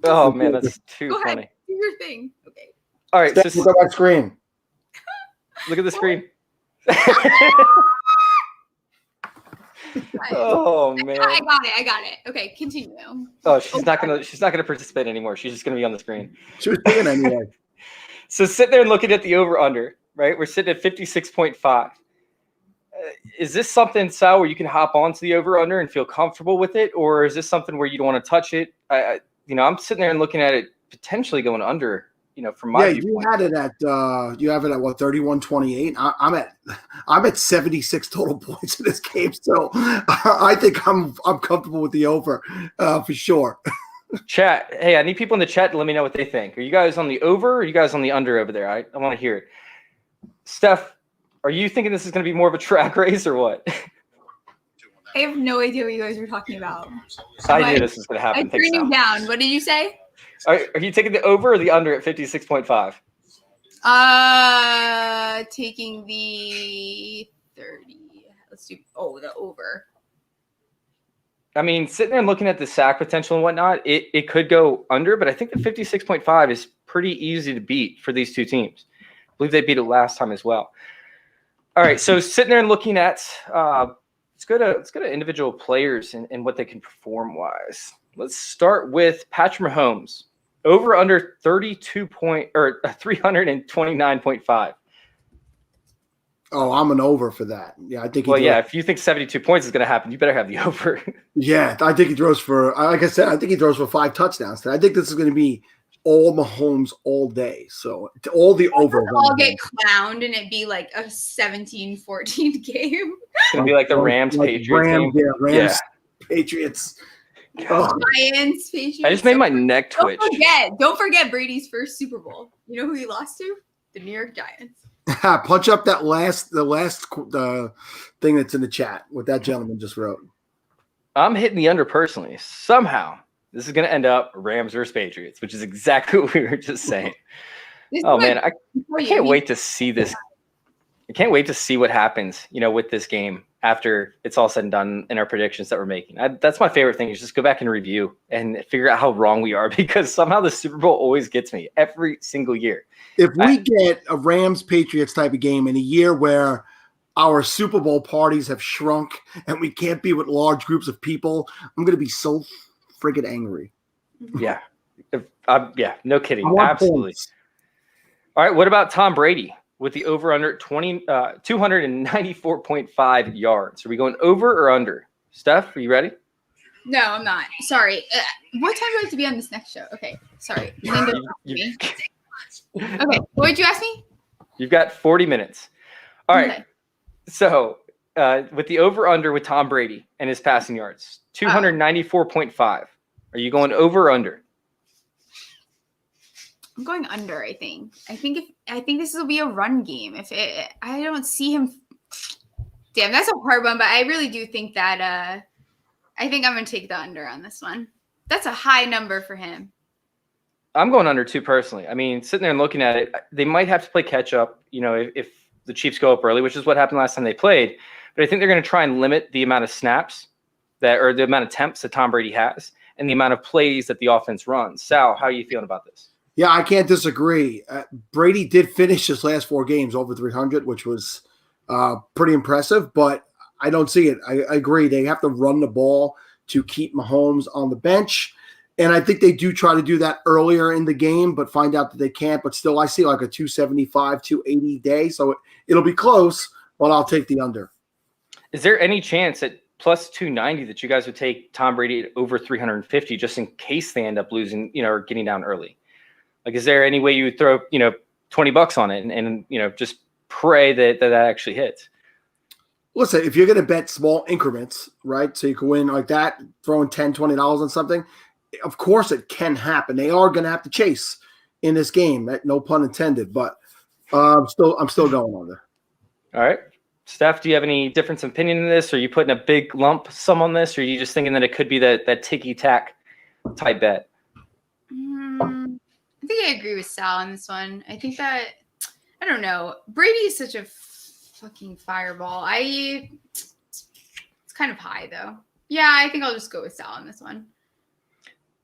Oh man, that's too Go funny. ahead. Do your thing. Okay. All right, Steph, look at my screen. look at the screen. Oh man. I got it. Okay, continue. Oh, she's not gonna participate anymore. She's just gonna be on the screen. She was picking anyway. So sitting there and looking at the over/under, right? We're sitting at 56.5. Is this something, Sal, where you can hop onto the over/under and feel comfortable with it, or is this something where you don't want to touch it? I'm sitting there and looking at it potentially going under. From my viewpoint. You have it at what, 31-28? I'm at 76 total points in this game, so I think I'm comfortable with the over for sure. Chat. Hey, I need people in the chat to let me know what they think. Are you guys on the over or are you guys on the under over there? I want to hear it. Steph, are you thinking this is going to be more of a track race or what? I have no idea what you guys are talking about. I knew this was going to happen. I turned you down. What did you say? Are you taking the over or the under at 56.5? Taking the 30. Let's do the over. I mean, sitting there and looking at the sack potential and whatnot, it could go under, but I think the 56.5 is pretty easy to beat for these two teams. I believe they beat it last time as well. All right, so sitting there and looking at let's go to individual players and what they can perform wise. Let's start with Patrick Mahomes. Over under 329.5. Oh, I'm an over for that. Yeah, I think. If you think 72 points is going to happen, you better have the over. Yeah, I think he throws for. Like I said, I think he throws for 5 touchdowns today. I think this is going to be all Mahomes all day. So all the over. All get clowned and it be like a 17-14 game. It's going to be like the Rams Patriots game. Rams Patriots. Giants, Patriots. I just made my neck twitch. Don't forget Brady's first Super Bowl. You know who he lost to? The New York Giants. Punch up the last thing that's in the chat, what that gentleman just wrote. I'm hitting the under personally. Somehow, this is going to end up Rams versus Patriots, which is exactly what we were just saying. Man, I can't wait to see this. I can't wait to see what happens, with this game after it's all said and done in our predictions that we're making. That's my favorite thing is just go back and review and figure out how wrong we are because somehow the Super Bowl always gets me every single year. If we get a Rams-Patriots type of game in a year where our Super Bowl parties have shrunk and we can't be with large groups of people, I'm going to be so friggin' angry. Yeah. No kidding. Absolutely. Points. All right. What about Tom Brady with the over-under 294.5 yards? Are we going over or under? Steph, are you ready? No, I'm not. Sorry. What time do I have to be on this next show? Okay. Sorry. Okay, what did you ask me? You've got 40 minutes. All right. Okay. So with the over-under with Tom Brady and his passing yards, 294.5. Are you going over or under? I'm going under. I think this will be a run game. I don't see him. Damn, that's a hard one. But I really do think that. I think I'm going to take the under on this one. That's a high number for him. I'm going under too personally. I mean, sitting there and looking at it, they might have to play catch up. If the Chiefs go up early, which is what happened last time they played. But I think they're going to try and limit the amount of snaps or the amount of attempts that Tom Brady has and the amount of plays that the offense runs. Sal, how are you feeling about this? Yeah, I can't disagree. Brady did finish his last 4 games over 300, which was pretty impressive, but I don't see it. I agree. They have to run the ball to keep Mahomes on the bench. And I think they do try to do that earlier in the game, but find out that they can't. But still, I see like a 275, 280 day. So it'll be close, but I'll take the under. Is there any chance at plus 290 that you guys would take Tom Brady at over 350 just in case they end up losing, or getting down early? Like, is there any way you would throw, $20 on it and just pray that actually hits? Listen, if you're going to bet small increments, right, so you can win like that, throwing $10, $20 on something, of course it can happen. They are going to have to chase in this game, no pun intended, but I'm still going on there. All right. Steph, do you have any difference of opinion in this? Are you putting a big lump sum on this, or are you just thinking that it could be that ticky-tack type bet? I think I agree with Sal on this one. I think that, I don't know, Brady is such a fucking fireball. It's kind of high, though. Yeah, I think I'll just go with Sal on this one.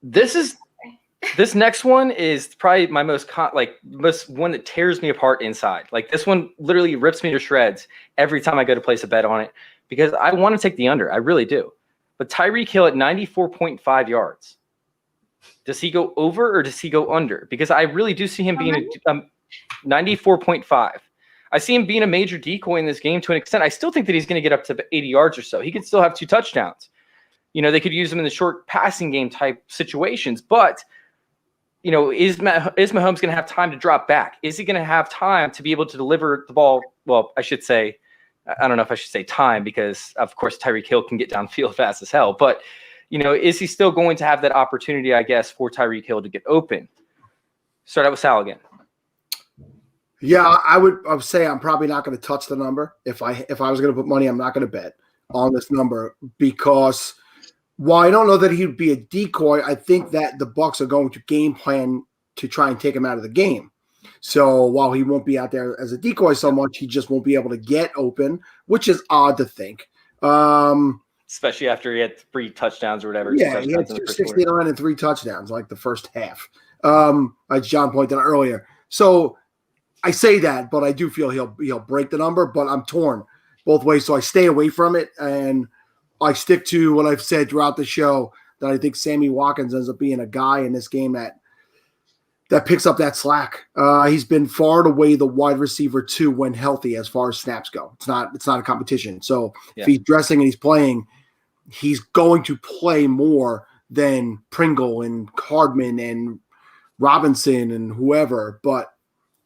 This next one is probably my most one that tears me apart inside. Like, this one literally rips me to shreds every time I go to place a bet on it because I want to take the under. I really do. But Tyreek Hill at 94.5 yards. Does he go over or does he go under? Because I really do see him being 94.5. I see him being a major decoy in this game to an extent. I still think that he's going to get up to 80 yards or so. He could still have 2 touchdowns. They could use him in the short passing game type situations. But, is Mahomes going to have time to drop back? Is he going to have time to be able to deliver the ball? Well, I should say, I don't know if I should say time because, of course, Tyreek Hill can get downfield fast as hell. But, is he still going to have that opportunity, I guess, for Tyreek Hill to get open? Start out with Sal again. Yeah, I would say I'm probably not going to touch the number. If I was going to put money, I'm not going to bet on this number because while I don't know that he would be a decoy, I think that the Bucs are going to game plan to try and take him out of the game. So while he won't be out there as a decoy so much, he just won't be able to get open, which is odd to think. Especially after he had 3 touchdowns or whatever. Yeah, he had 269 and 3 touchdowns, like the first half, as John pointed out earlier. So I say that, but I do feel he'll break the number, but I'm torn both ways. So I stay away from it, and I stick to what I've said throughout the show, that I think Sammy Watkins ends up being a guy in this game that picks up that slack. He's been far and away the wide receiver 2 when healthy as far as snaps go. It's not a competition. So if he's dressing and he's playing, he's going to play more than Pringle and Hardman and Robinson and whoever. But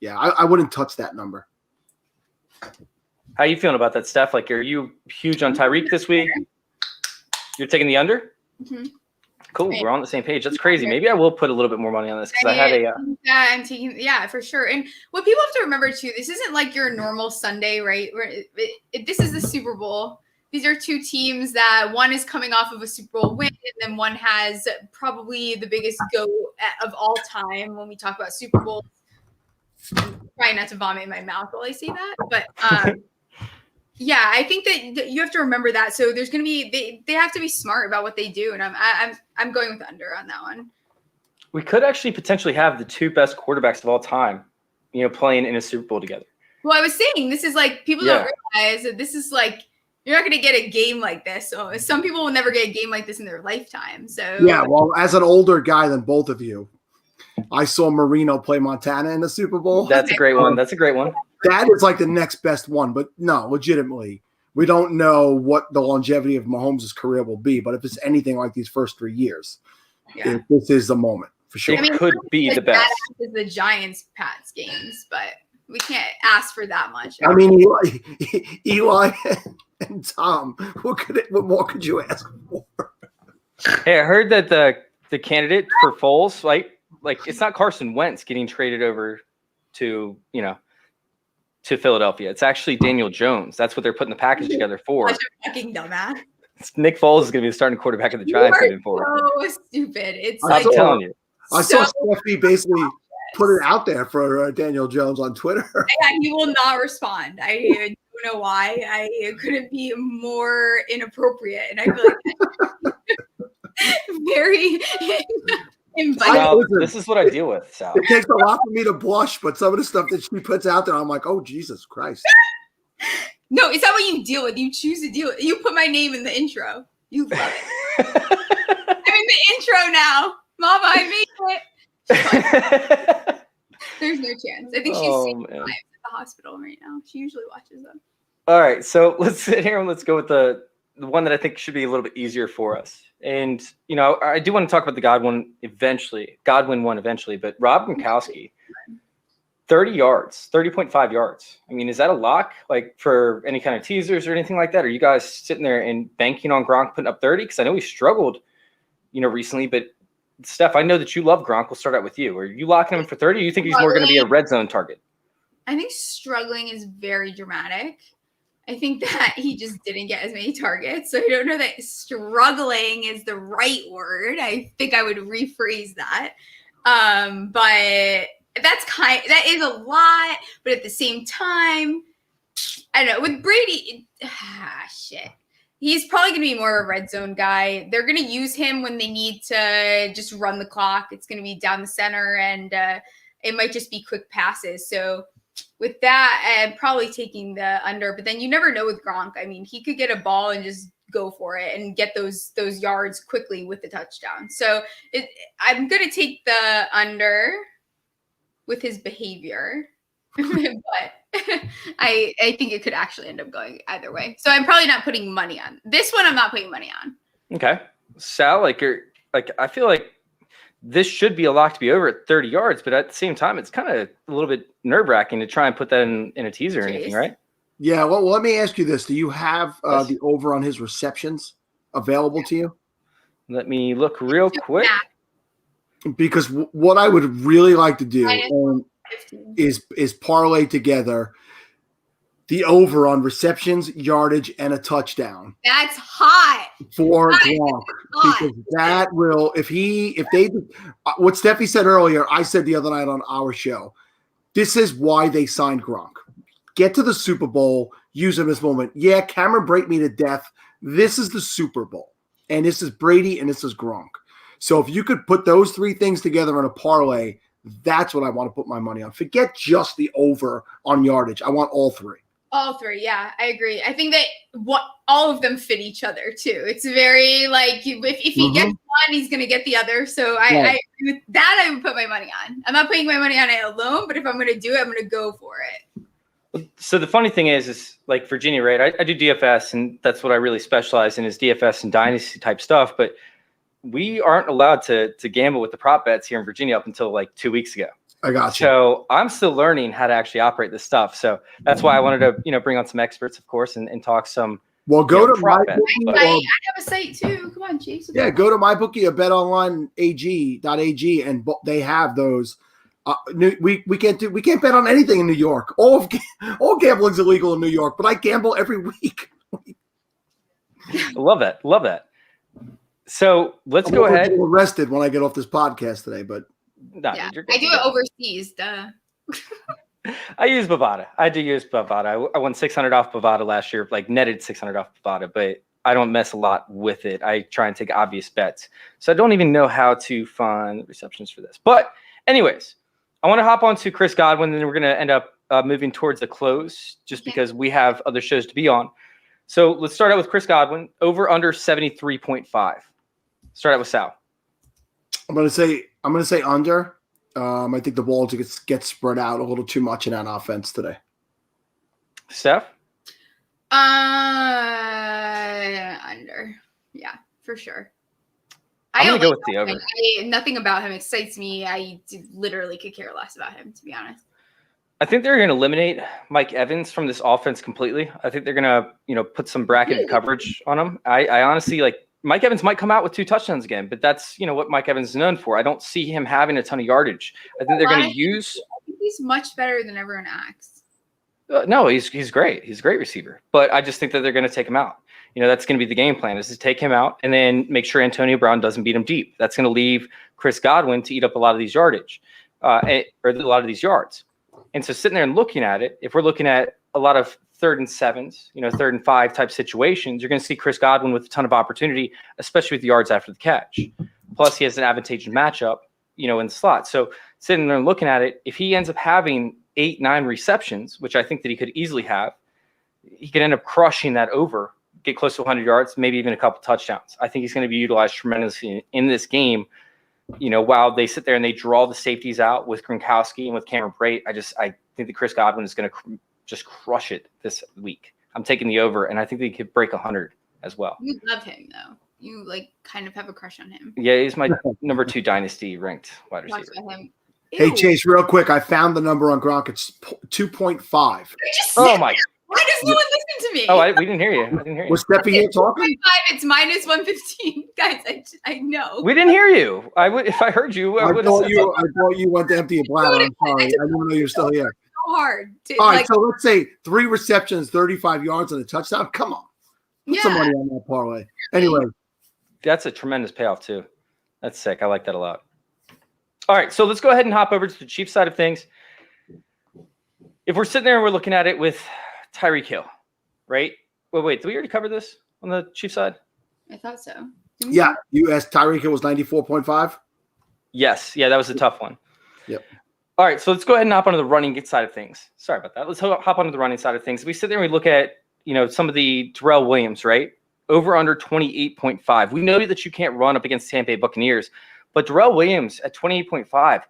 yeah, I wouldn't touch that number. How are you feeling about that, Steph? Like, are you huge on Tyreek this week? You're taking the under? Mm-hmm. Cool. We're on the same page. That's crazy. Maybe I will put a little bit more money on this because I had a. I'm taking, for sure. And what people have to remember too, this isn't like your normal Sunday, right? This is the Super Bowl. These are 2 teams that one is coming off of a Super Bowl win, and then one has probably the biggest go of all time when we talk about Super Bowls. I'm trying not to vomit in my mouth while I say that, but yeah, I think that you have to remember that. So there's going to be they have to be smart about what they do, and I'm going with under on that one. We could actually potentially have the 2 best quarterbacks of all time, playing in a Super Bowl together. Well, I was saying this is like people don't realize that this is like. You're not going to get a game like this. So some people will never get a game like this in their lifetime. So yeah, well, as an older guy than both of you, I saw Marino play Montana in the Super Bowl. That's a great one. That is like the next best one. But no, legitimately, we don't know what the longevity of Mahomes' career will be. But if it's anything like these first 3 years, this is the moment for sure. It could be the best. Is the Giants-Pats games, but we can't ask for that much. I mean, Eli and Tom, what more could you ask for? Hey, I heard that the candidate for Foles, right? like it's not Carson Wentz getting traded over to to Philadelphia. It's actually Daniel Jones. That's what they're putting the package together for. Such a fucking dumbass. Nick Foles is going to be the starting quarterback of the Giants moving forward. So stupid. It's I'm like telling you. I saw Steffi basically put it out there for Daniel Jones on Twitter. he will not respond. I don't know why. It couldn't be more inappropriate, and I feel like very inviting. Sal, this is what I deal with, Sal. It takes a lot for me to blush, but some of the stuff that she puts out there, I'm like, oh, Jesus Christ. No, it's not what you deal with. You choose to deal with. You put my name in the intro. You love it. I'm in the intro now. Mama, I made it. There's no chance. I think she's at the hospital right now. She usually watches them. All right, so let's sit here and let's go with the one that I think should be a little bit easier for us. And, I do want to talk about the Godwin one eventually, but Rob Gronkowski, 30 yards, 30.5 yards. I mean, is that a lock, like for any kind of teasers or anything like that? Are you guys sitting there and banking on Gronk putting up 30? Because I know he struggled, recently, but Steph, I know that you love Gronk. We'll start out with you. Are you locking him for 30? Or you think he's more going to be a red zone target? I think struggling is very dramatic. I think that he just didn't get as many targets. So I don't know that struggling is the right word. I think I would rephrase that. But that is a lot. But at the same time, I don't know. With Brady, shit. He's probably going to be more of a red zone guy. They're going to use him when they need to just run the clock. It's going to be down the center, and it might just be quick passes. So with that, I'm probably taking the under. But then you never know with Gronk. I mean, he could get a ball and just go for it and get those yards quickly with the touchdown. So I'm going to take the under with his behavior. But I think it could actually end up going either way. So I'm probably not putting money on this one. I'm not putting money on. Okay. Sal, I feel like this should be a lock to be over at 30 yards, but at the same time, it's kind of a little bit nerve-wracking to try and put that in a teaser or anything, right? Yeah, well, let me ask you this. Do you have the over on his receptions available to you? Let me look real quick. Because what I would really like to do is parlay together the over on receptions, yardage, and a touchdown. That's hot for Gronk, because that will if they what Steffi said earlier, I said the other night on our show. This is why they signed Gronk. Get to the Super Bowl, use him this moment. Yeah, Cameron break me to death. This is the Super Bowl, and this is Brady, and this is Gronk. So if you could put those three things together in a parlay, that's what I want to put my money on. Forget just the over on yardage. I want all three. All three, yeah, I agree. I think that all of them fit each other too. It's very like if he gets one, he's gonna get the other. So I agree with that. I would put my money on. I'm not putting my money on it alone, but if I'm gonna do it, I'm gonna go for it. So the funny thing is like Virginia, right? I do DFS, and that's what I really specialize in is DFS and dynasty type stuff. But we aren't allowed to gamble with the prop bets here in Virginia up until like 2 weeks ago. I got you. So I'm still learning how to actually operate this stuff. So that's why I wanted to, bring on some experts, of course, and talk some. Well, go to my I have a site too. Come on, Chase. Yeah, go to MyBookie or betonline.ag, and they have those. We can't bet on anything in New York. All gambling's illegal in New York, but I gamble every week. Love that. So let's go ahead. I'm arrested when I get off this podcast today, but. No, yeah, I do it overseas. Duh. I use Bovada. I do use Bovada. I won $600 off Bovada last year, like netted $600 off Bovada, but I don't mess a lot with it. I try and take obvious bets. So I don't even know how to find the receptions for this. But anyways, I want to hop on to Chris Godwin, and then we're going to end up moving towards the close just because we have other shows to be on. So let's start out with Chris Godwin, over under 73.5. Start out with Sal. I'm gonna say under. I think the ball gets spread out a little too much in that offense today. Steph? Under. Yeah, for sure. I'm gonna go with the over. Nothing about him excites me. I literally could care less about him, to be honest. I think they're going to eliminate Mike Evans from this offense completely. I think they're going to, put some bracketed coverage on him. I honestly Mike Evans might come out with 2 touchdowns again, but that's, what Mike Evans is known for. I don't see him having a ton of yardage. I think they're going to use. I think he's much better than everyone acts. No, he's great. He's a great receiver, but I just think that they're going to take him out. That's going to be the game plan, is to take him out and then make sure Antonio Brown doesn't beat him deep. That's going to leave Chris Godwin to eat up a lot of these yardage, or a lot of these yards. And so sitting there and looking at it, if we're looking at a lot of 3rd and 7s, 3rd and 5 type situations, you're going to see Chris Godwin with a ton of opportunity, especially with the yards after the catch. Plus, he has an advantageous matchup, in the slot. So sitting there and looking at it, if he ends up having 8-9 receptions, which I think that he could easily have, he could end up crushing that over, get close to 100 yards, think even a couple touchdowns. I think he's going to be utilized tremendously in this game. While they sit there and they draw the safeties out with Gronkowski and with Cameron Brate, I think that Chris Godwin is going to just crush it this week. I'm taking the over, and I think that he could break 100 as well. You love him, though. You kind of have a crush on him. Yeah, he's my number 2 dynasty ranked wide receiver. Hey, Chase, real quick, I found the number on Gronk. It's 2.5. Oh my! Why does no one listen to me? Oh, we didn't hear you. Was Steffi here talking? 2.5. It's minus 115, guys. I know. We didn't hear you. I would, if I heard you, I would. I thought you went to empty a bladder. I'm sorry. I didn't know you were still here. So hard. All right, so let's say 3 receptions, 35 yards, and a touchdown. Come on, put some money on that parlay. Anyway, that's a tremendous payoff too. That's sick. I like that a lot. All right, so let's go ahead and hop over to the Chiefs side of things. If we're sitting there and we're looking at it with Tyreek Hill, right? Wait, did we already cover this on the Chiefs side? I thought so. Yeah, you asked Tyreek Hill was 94.5? Yes. Yeah, that was a tough one. Yep. All right, so let's go ahead and hop onto the running side of things. Sorry about that. Let's hop onto the running side of things. We sit there and we look at, some of the Darrell Williams, right? Over under 28.5. We know that you can't run up against Tampa Bay Buccaneers, but Darrell Williams at 28.5,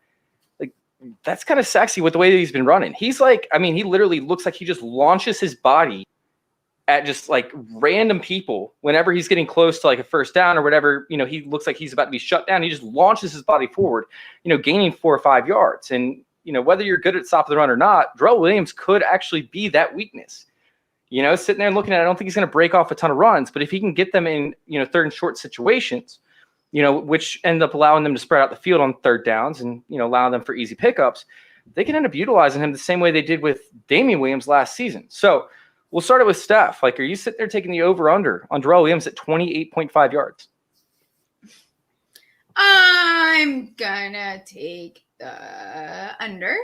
that's kind of sexy with the way that he's been running. He's he literally looks like he just launches his body at just random people whenever he's getting close to a first down or whatever. He looks like he's about to be shut down. He just launches his body forward, gaining 4 or 5 yards. And, whether you're good at stop the run or not, Darrell Williams could actually be that weakness. Sitting there and looking at it, I don't think he's going to break off a ton of runs, but if he can get them in, 3rd and short situations, which end up allowing them to spread out the field on 3rd downs and, allow them for easy pickups, they can end up utilizing him the same way they did with Damian Williams last season. So we'll start it with Steph. Are you sitting there taking the over-under on Darrell Williams at 28.5 yards? I'm going to take the under.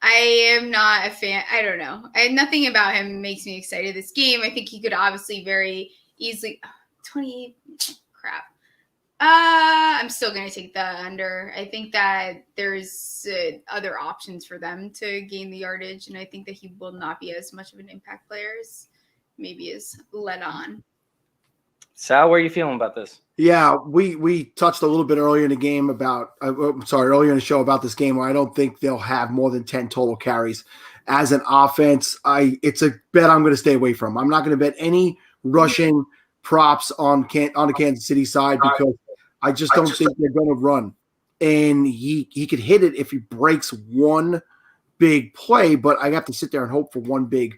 I am not a fan. I don't know. Nothing about him makes me excited this game. I think he could obviously very easily 28. Crap. I'm still going to take the under. I think that there's other options for them to gain the yardage, and I think that he will not be as much of an impact player as maybe is led on. Sal, where are you feeling about this? Yeah, we touched a little bit earlier in the game about earlier in the show about this game where I don't think they'll have more than 10 total carries. As an offense, it's a bet I'm going to stay away from. I'm not going to bet any rushing props on the Kansas City side because I just don't think they're going to run. And he could hit it if he breaks one big play, but I have to sit there and hope for one big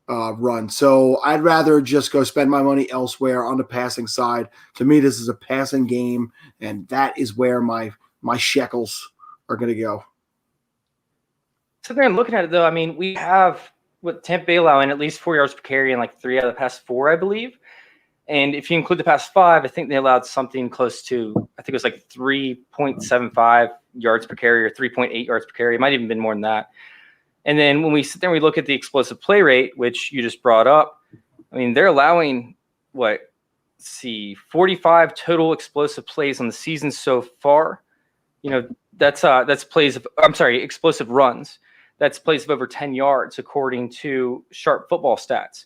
run. So I'd rather just go spend my money elsewhere on the passing side. To me, this is a passing game, and that is where my shekels are going to go. Sitting there and looking at it, though, we have Tampa Bay allowing at least 4 yards per carry in 3 out of the past 4, I believe. And if you include the past 5, I think they allowed something close to, I think it was 3.75 yards per carry or 3.8 yards per carry. It might even been more than that. And then when we sit there and we look at the explosive play rate, which you just brought up, they're allowing 45 total explosive plays on the season so far. That's explosive runs. That's plays of over 10 yards according to Sharp Football Stats.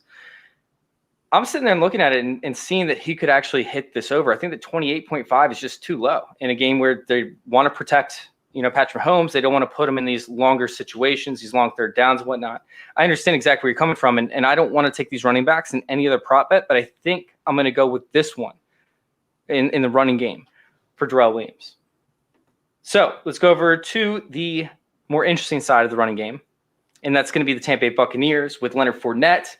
I'm sitting there and looking at it and seeing that he could actually hit this over. I think that 28.5 is just too low in a game where they want to protect, Patrick Mahomes. They don't want to put him in these longer situations, these long 3rd downs and whatnot. I understand exactly where you're coming from, and I don't want to take these running backs in any other prop bet, but I think I'm going to go with this one in the running game for Darrell Williams. So let's go over to the more interesting side of the running game, and that's going to be the Tampa Bay Buccaneers with Leonard Fournette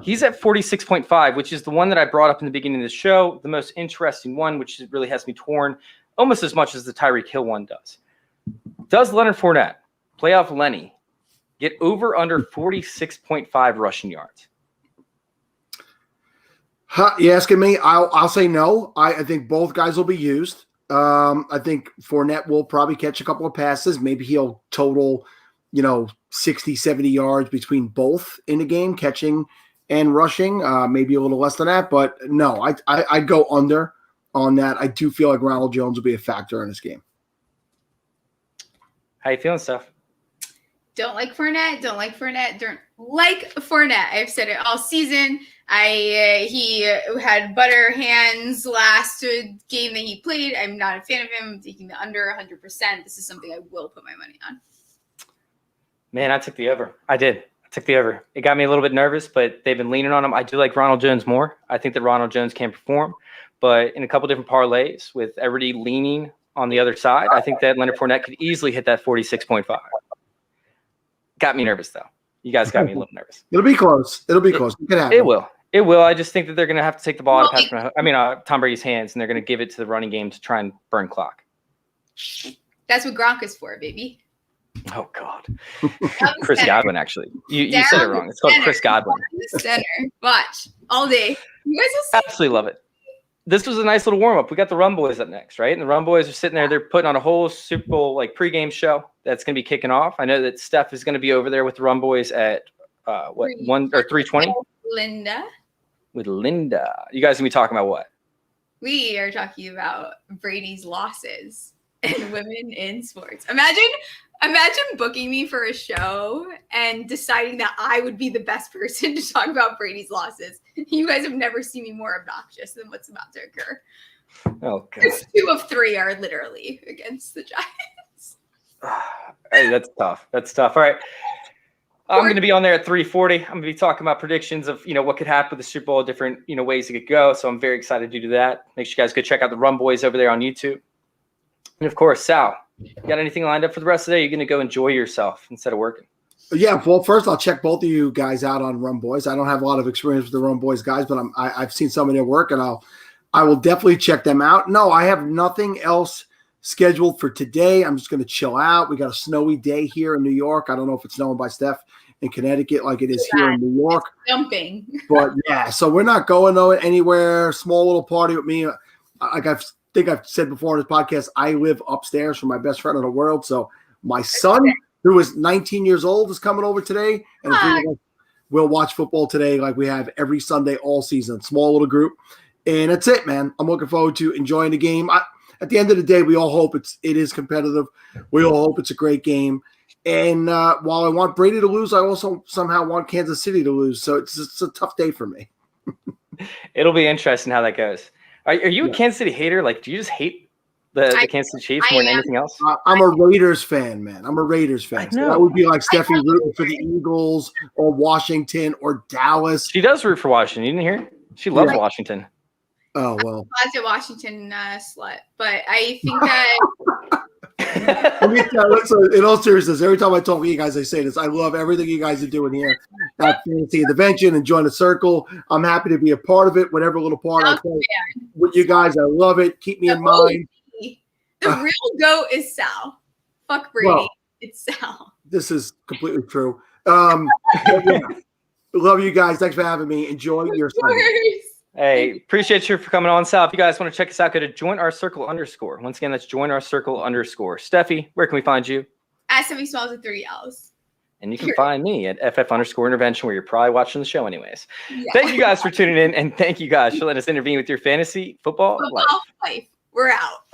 He's at 46.5, which is the one that I brought up in the beginning of the show, the most interesting one, which really has me torn almost as much as the Tyreek Hill one does. Does Leonard Fournette, playoff Lenny, get over under 46.5 rushing yards? You asking me? I'll say no. I think both guys will be used. I think Fournette will probably catch a couple of passes. Maybe he'll total, 60, 70 yards between both in the game, catching and rushing. Maybe a little less than that. But no, I'd go under on that. I do feel like Ronald Jones will be a factor in this game. How you feeling, Steph? Don't like Fournette. Don't like Fournette. I've said it all season. He had butter hands last game that he played. I'm not a fan of him. I'm taking the under 100%. This is something I will put my money on. Man, I took the over. I did. I took the over. It got me a little bit nervous, but they've been leaning on him. I do like Ronald Jones more. I think that Ronald Jones can perform, but in a couple different parlays with everybody leaning on the other side, I think that Leonard Fournette could easily hit that 46.5. Got me nervous, though. You guys got me a little nervous. It'll be close. It will. It will. I just think that they're going to have to take the ball out of Tom Brady's hands, and they're going to give it to the running game to try and burn clock. That's what Gronk is for, baby. Oh, God. Chris Godwin, actually. You said it wrong. It's called Chris Godwin. The center. Watch. All day. You guys will see. Absolutely love it. This was a nice little warm-up. We got the Rum Boys up next, right? And the Rum Boys are sitting there. They're putting on a whole Super Bowl pregame show that's going to be kicking off. I know that Steph is going to be over there with the Rum Boys at 3:20? With Linda. You guys going to be talking about what? We are talking about Brady's losses and women in sports. Imagine booking me for a show and deciding that I would be the best person to talk about Brady's losses. You guys have never seen me more obnoxious than what's about to occur. Oh, God. Because 2 of 3 are literally against the Giants. Hey, that's tough. All right. I'm going to be on there at 3:40. I'm going to be talking about predictions of, what could happen with the Super Bowl, different, ways it could go. So I'm very excited to do that. Make sure you guys go check out the Rum Boys over there on YouTube. And, of course, Sal, you got anything lined up for the rest of the day? You're going to go enjoy yourself instead of working? Yeah, well, first I'll check both of you guys out on Rum Boys. I don't have a lot of experience with the Rum Boys guys, but I've seen some of their work, and I will definitely check them out. No, I have nothing else scheduled for today. I'm just going to chill out. We got a snowy day here in New York. I don't know if it's snowing by Steph in Connecticut like it is here in New York. It's dumping. But yeah, so we're not going anywhere. Small little party with me. Like I think I've said before on this podcast, I live upstairs from my best friend in the world. So my son, who is 19 years old, is coming over today, and we'll watch football today like we have every Sunday all season. Small little group, and that's it, man. I'm looking forward to enjoying the game. At the end of the day, we all hope it is competitive. We all hope it's a great game. And while I want Brady to lose, I also somehow want Kansas City to lose. So it's a tough day for me. It'll be interesting how that goes. Are you a Kansas City hater? Do you just hate the Kansas City Chiefs more than anything else? I'm a Raiders fan, man. I'm a Raiders fan. So that would be like Steffi rooting for the Eagles or Washington or Dallas. She does root for Washington. You didn't hear? She loves Washington. Oh, well. I'm a Washington slut, but I think that Let me tell you, so in all seriousness, every time I talk to you guys, I say this. I love everything you guys are doing here at Fantasy Intervention and Join the Circle. I'm happy to be a part of it, whatever little part I play with you guys. I love it. Keep me in mind. The real GOAT is Sal. Fuck Brady. Well, it's Sal. This is completely true. Yeah. Love you guys. Thanks for having me. Enjoy your Sunday. Hey, appreciate you for coming on, Sal. If you guys want to check us out, go to joinourcircle_. Once again, that's joinourcircle_. Steffi, where can we find you? At Steffi Smalls with 3 L's. And you can find me at FF_intervention, where you're probably watching the show anyways. Yeah. Thank you guys for tuning in, and thank you guys for letting us intervene with your fantasy football life. We're out.